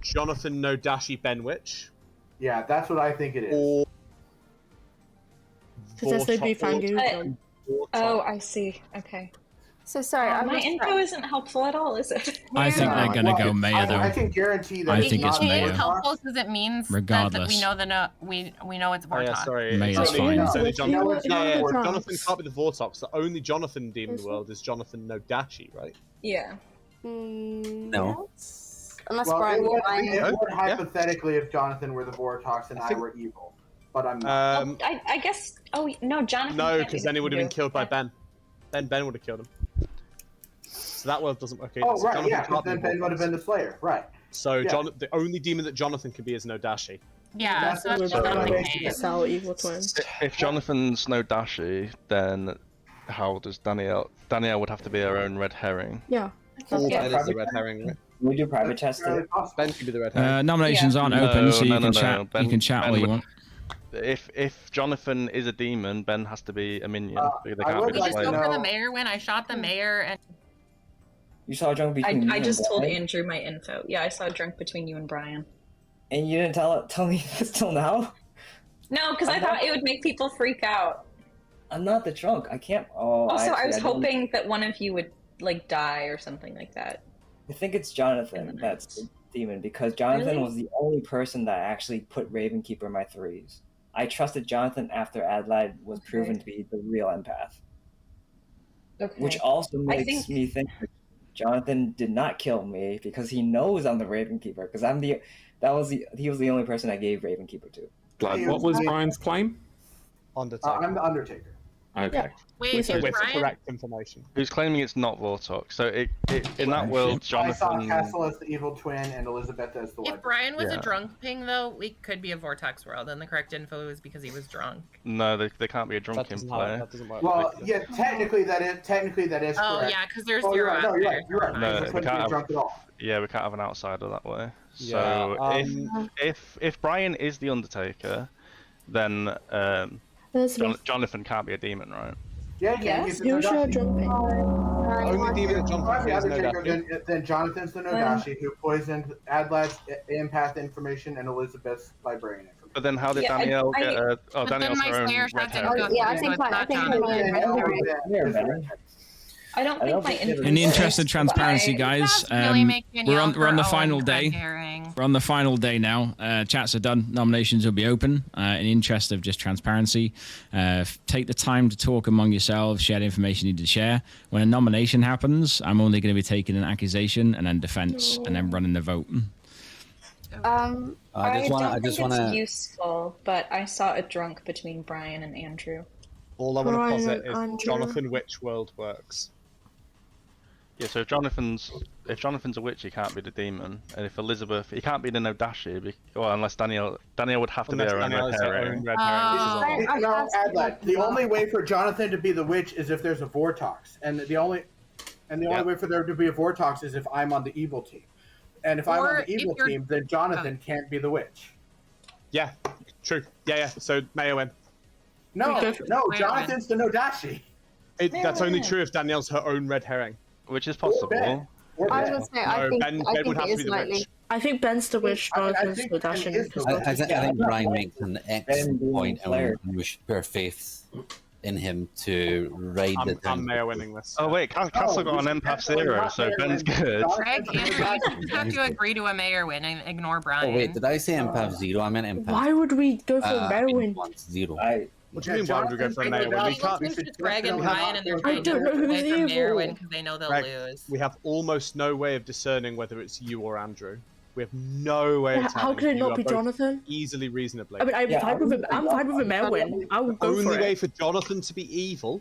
Jonathan No Dashi Benwich. Yeah, that's what I think it is. Or Because they'd be Fangu. Oh, I see. Okay. So sorry, my info isn't helpful at all, is it? I think they're gonna go Mayor though. I can guarantee that. I think it's Mayor. It's helpful because it means Regardless. that we know it's Vortox. Oh, yeah, sorry. Mayor's fine. Jonathan can't be the Vortox. The only Jonathan demon world is Jonathan No Dashi, right? Yeah. No. Unless Well, Brian. it would hypothetically if Jonathan were the Vortox and I were evil, but I'm not. I guess. Oh no, Jonathan. No, can't because be then he would have been Fangu. killed by Ben. Then Ben would have killed him. So that world doesn't work. Oh So right, Jonathan yeah. can't be Then Ben would have been the Slayer, right? So Yeah. the only demon that Jonathan can be is No Dashi. Yeah, so that's not the case. Sal evil twin. If Jonathan's no Dashi, then how does Danielle? Danielle would have to be her own red herring. Yeah. Or Yeah. Ben is the red herring. Right? We do private testing. Ben can be the red herring. Nominations aren't open, so you can chat. Ben- You can chat Ben all you would- want. If Jonathan is a demon, Ben has to be a minion. They I can't would be We a just like go slayer. for the know- Mayor win. I shot the Mayor, and You saw a drunk between me I and just told Brian, Andrew my info. Yeah, I saw a drunk between you and Brian. and you didn't tell me this till now. No, because I thought it would make people freak out. I'm not the drunk. I can't. Oh, Also, actually, I was don't- hoping that one of you would like die or something like that. I think it's Jonathan that's the demon because Jonathan Really? was the only person that actually put Ravenkeeper in my threes. I trusted Jonathan after Adlad was proven to be the real empath. Okay. Which also I makes think- me think that Jonathan did not kill me because he knows I'm the Ravenkeeper. Because he was the only person I gave Ravenkeeper to. Blood. What was Brian's claim? Undertaker. I'm the Undertaker. Okay. Wait, With is Brian? correct information. Who's claiming it's not Vortox? So in that world, I saw Jonathan. Castle as the evil twin and Elizabeth as the If wife. Brian was Yeah. a drunk ping, though, we could be a Vortex world, and the correct info is because he was drunk. No, they can't be a drunken doesn't player. that doesn't work. Well, yeah, technically that is Oh, correct. yeah, because there's Oh, you're zero right. No, out you're there. right. You're right. No, Because we it couldn't can't be have- drunk at all. Yeah, we can't have an outsider that way. Yeah, So if Brian is the Undertaker, then Jonathan can't be a demon, right? Yeah, Yes. Who's your drunk ping? Only demon that Jonathan I'm the is no Undertaker, Daphne. then Jonathan's the Nodashi who poisoned Adlad's empath information and Elizabeth's librarian information. But then how did Yeah, Danielle I- get a... Oh, But then Danielle's my her own Slayer red shot didn't herring. go Yeah, I through, think so it's I not think Jonathan. I'm I don't think my info. In the interest of transparency, guys, That's really making we're y'all on the for final Owen day. red herring. We're on the final day now. Chats are done. Nominations will be open. In the interest of just transparency, take the time to talk among yourselves, share the information you need to share. When a nomination happens, I'm only going to be taking an accusation and then defense and then running the vote. I just wanna- don't I just think it's wanna- useful, but I saw a drunk between Brian and Andrew. All I want to Brian, posit is Andrew. Jonathan Witch World works. Yeah, so if Jonathan's a witch, he can't be the demon, and if Elizabeth, he can't be the Nodashi, well, unless Danielle would have to Unless be her own Danielle red is her herring. own red herring. I No, asked Adlad. The only way for Jonathan to be the witch is if there's a Vortox, and the only way for there to be a Vortox is if I'm on the evil team, and if I'm Or on the evil if you're- team, then Jonathan can't be the witch. Yeah, true. Yeah. So Mayo win. No, Okay. Jonathan's the Nodashi. That's only true if Danielle's her own red herring. Which is Ben. possible. Or I was Ben. gonna say, No, I think Ben I would think have it to is be the likely. witch. I think Ben's the witch, I Jonathan's think the Ben dashing. is the because witch. both I is think dead. Brian makes an excellent being point, and player. we should put our faith in him to ride the I'm Mayo winning this. Oh wait, Castle got an empath zero, so Ben's good. Greg, Andrew, you just have to agree to a mayor win and ignore Brian. Oh wait, did I say empath zero? I meant empath. Why would we go for I Merwin? mean, once, zero. What do you mean? Why would we go for a Mayo win? We can't. It's just Greg and Brian, and they're I trying to don't know who's play for mayor evil. win because they know they'll Greg, lose. we have almost no way of discerning whether it's you or Andrew. We have no way of How telling. could it You not are be both Jonathan? Easily, reasonably. I mean, I'm Yeah, fine with it. I'm fine with a Merwin. I would go Only for way it. for Jonathan to be evil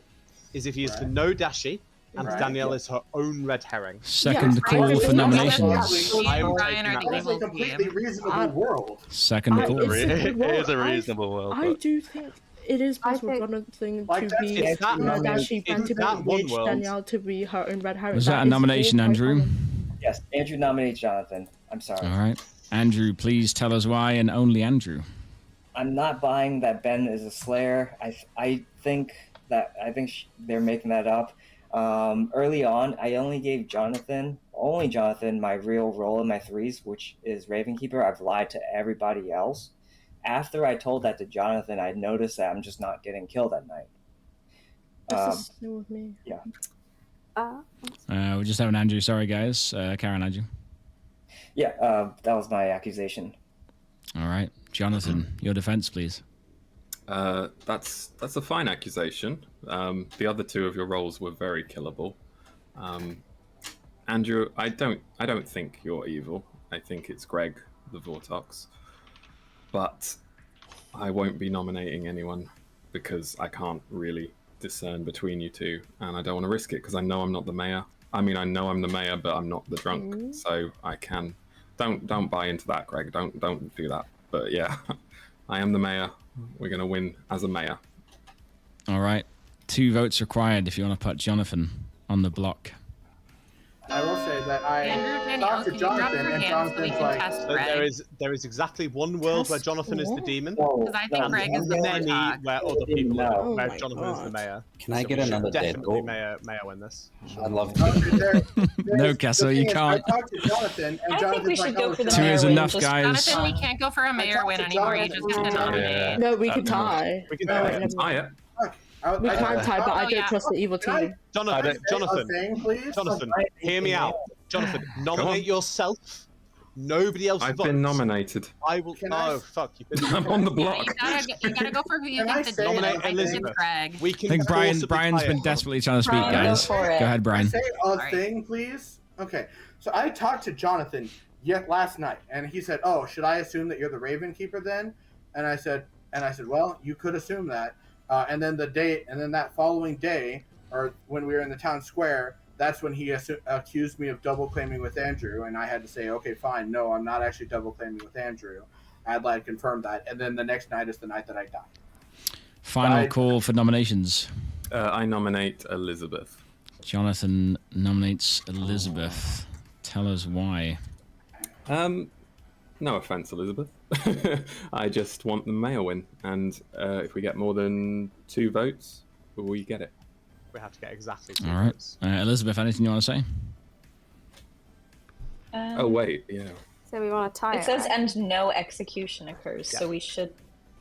is if he is the Nodashi and Danielle is her own red herring. Second Yeah. call I- for I- nominations. I am Brian taking are that the one. That's a evil completely team. reasonable world. Second call. It's a good It world. is a reasonable world. I But... do think it is possible think- for Jonathan Like, to be it's that one- Nodashi, it's Ben to be that one witch, world. Danielle to be her own red herring. Was that a is nomination, all quite Andrew? common. Yes, Andrew nominates Jonathan. I'm sorry. All right. Andrew, please tell us why, and only Andrew. I'm not buying that Ben is a Slayer. I think they're making that up. Early on, I only gave Jonathan my real role in my threes, which is Ravenkeeper. I've lied to everybody else. After I told that to Jonathan, I noticed that I'm just not getting killed at night. That's the same with me. Yeah. We're just having Andrew. Sorry, guys. Karen, Andrew. Yeah, that was my accusation. All right. Jonathan, your defense, please. That's a fine accusation. The other two of your roles were very killable. Andrew, I don't think you're evil. I think it's Greg, the Vortox. But I won't be nominating anyone because I can't really discern between you two, and I don't want to risk it because I know I'm not the mayor. I mean, I know I'm the mayor, but I'm not the drunk, so I can. Don't buy into that, Greg. Don't do that. But yeah, I am the mayor. We're gonna win as a mayor. All right. 2 votes required if you want to put Jonathan on the block. I will say that I Andrew, talked to can you drop Jonathan, your and hand so we Jonathan's can like, test So Greg? there is exactly one world where Jonathan is the demon, Because I think Greg is the many warthog. where other people are, Oh where my Jonathan is the God. mayor. Can I So get we should another definitely dead mayor win this. I'd love to. No, Castle, you can't. I talked to Jonathan, and I think we Jonathan's should like, go oh, for the shit. Two mayor is win. enough, Just guys. Jonathan, we can't go for a mayor talked win to anymore. You just have to Jonathan. nominate. No, we can no. tie. We can Oh, tie wait, it. never mind. Fuck. We can't tie, but I Oh, don't yeah. trust the evil Can I- team. Jonathan, Jonathan, Thing, please? Jonathan, hear me out. Jonathan, nominate yourself. Nobody else I've votes. been nominated. I will. I- Oh fuck! You've been. I'm on the Yeah, block. you gotta go for who you Can I think the say demon nominate is. I think it's Elizabeth? Greg. We I can. think forcibly Brian's tie been it. desperately trying to speak, Brian, guys. go for it. Go ahead, Can I Brian. say a Alright. thing, please? Okay. So I talked to Jonathan last night, and he said, "Oh, should I assume that you're the Raven Keeper then?" And I said, "Well, you could assume that." And then that following day, or when we were in the town square, that's when he accused me of double claiming with Andrew, and I had to say, "Okay, fine. No, I'm not actually double claiming with Andrew." Adelaide confirmed that, and then the next night is the night that I died. Final call for nominations. I nominate Elizabeth. Jonathan nominates Elizabeth. Tell us why. No offense, Elizabeth. I just want the mayor win, and if we get more than 2 votes, we get it. We have to get exactly 2 All right. votes. Elizabeth, anything you want to say? Oh wait, yeah. So we want to tie it. It says, right? and no execution occurs, so we should.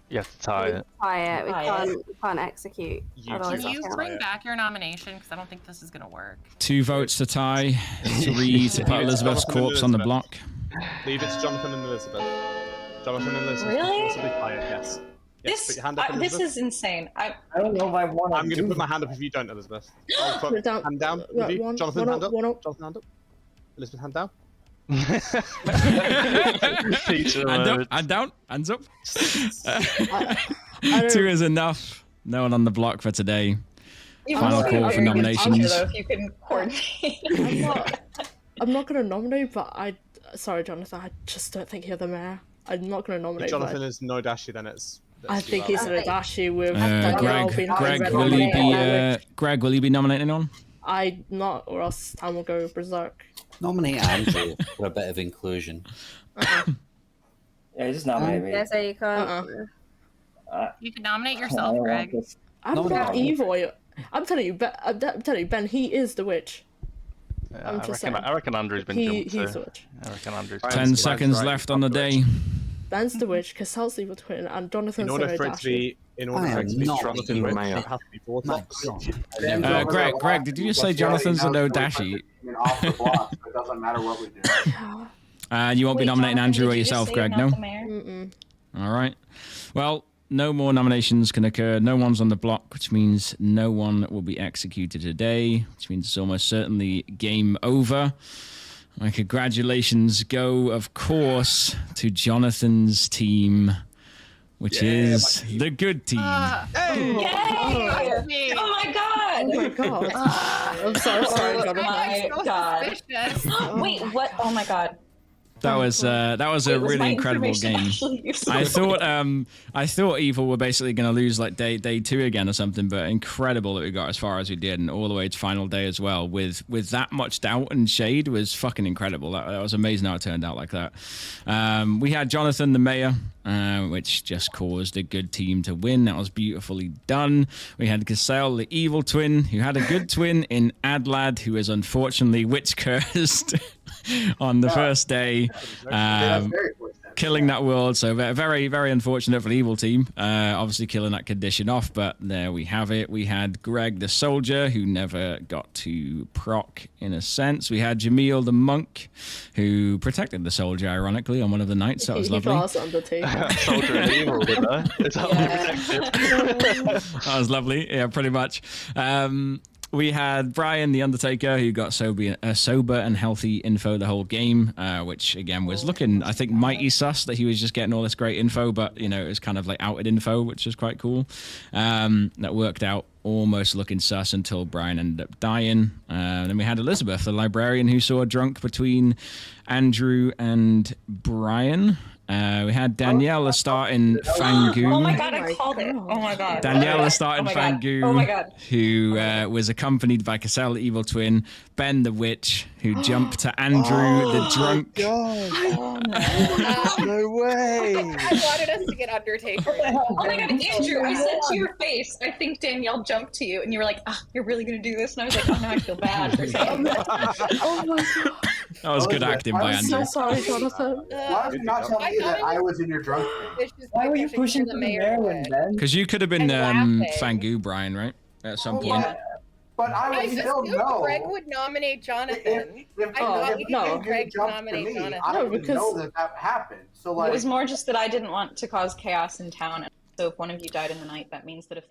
You have to tie it. Tie it. Tie We can't execute. You Otherwise two Can I you can't. bring back your nomination? Because I don't think this is gonna work. 2 votes to tie, 3 to put Elizabeth's corpse on the block. Leave it to Jonathan and Elizabeth. Jonathan and Elizabeth. Really? Can possibly tie it. Yes. Yes. Put This your hand up, this Elizabeth. is insane. I don't know if I want to. I'm going to put my hand up if you don't, Elizabeth. Oh, fuck. Put it down. Hand down. Right, If you- one- Jonathan, one hand up, up. one up. Jonathan, hand up. Elizabeth, hand down. Teacher Hand mode. up, hand down, hands up. I don't- 2 is enough. No one on the block for today. Final I'm call for very good nominations. teacher, though, if you can coordinate. I'm not gonna nominate, but sorry, Jonathan. I just don't think you're the mayor. I'm not gonna If nominate. Jonathan but is no dashy, then it's. I think he's Okay. an Adashi with Danielle Greg, being Greg, red will you nominated. be Greg? Will you be nominating on? I not, or else time will go berserk. Nominate Andrew for a bit of inclusion. Yeah, just nominate me. Yeah, so you can't. You can nominate I yourself, don't want Greg. this. I'm No, not no. evil. I'm telling you, Ben. He is the witch. Yeah, I'm I just reckon, saying. I reckon Andrew's been He's jumped the too. witch. I reckon Andrew's. Brian's 10 right, seconds right, left on the right. day. Ben's the witch, Cassel's the evil twin, and Jonathan's In order the for it to be, in order I for it am to be not Jonathan the Rich, mayor. it has to be Vortex. Greg, did you just say Jonathan's a no dashy? Off the block, so it doesn't matter what we do. You won't be Wait, nominating Jonathan, Andrew did or you just yourself, say Greg, you're not no? the mayor? Mm-mm. All right. Well, no more nominations can occur. No one's on the block, which means no one will be executed today, which means it's almost certainly game over. My congratulations go, of course, to Jonathan's team, which is the good team. Yay! Me. Oh my god! Oh my god. I'm so sorry, Oh Jonathan. my So god. suspicious. Wait, what? Oh my god. That was a Wait, was really my incredible information game. actually useful? I thought Evil were basically going to lose like day 2 again or something, but incredible that we got as far as we did and all the way to final day as well with that much doubt and shade was fucking incredible. That was amazing how it turned out like that. We had Jonathan the mayor, which just caused a good team to win. That was beautifully done. We had Cassell, the evil twin, who had a good twin in Adlad, who is unfortunately witch cursed on the first day. Killing that world, so very, very unfortunate for the evil team. Obviously killing that condition off, but there we have it. We had Greg the soldier, who never got to proc in a sense. We had Jamil the monk, who protected the soldier, ironically, on one of the nights. That was He lovely. was Undertaker. Soldier and evil, did I? Is that what protected? That was lovely. Yeah, pretty much. We had Brian, the Undertaker, who got sober and healthy info the whole game, which, again, was looking, I think, mighty sus that he was just getting all this great info, but, you know, it was kind of like outed info, which was quite cool. That worked out almost looking sus until Brian ended up dying. Then we had Elizabeth, the librarian, who saw a drunk between Andrew and Brian. We had Daniela starting Fangu. Oh my god, I called it. Oh my god. Daniela starting Oh my god. Fangu, Oh my god. who was accompanied by Cassell, the evil twin, Ben the witch, who jumped to Andrew the drunk. Oh no. No way. I wanted us to get Undertaker. Oh my god, Andrew, I said to your face, I think Danielle jumped to you, and you were like, you're really gonna do this? And I was like, oh no, I feel bad for saying that. Oh my god. That was good acting by I'm so Andrew. sorry, Jonathan. Why would you not tell me that I was in your drunk thing? Why were you pushing the Maryland, Ben? Because you could have been laughing. Fangu, Brian, right? At some point. Yeah. But I I would still assumed know. Greg would nominate Jonathan. If I thought we no. needed Greg to jumped nominate me, Jonathan. I No, would because- know that happened. So like, It was more just that I didn't want to cause chaos in town, and so if one of you died in the night, that means that if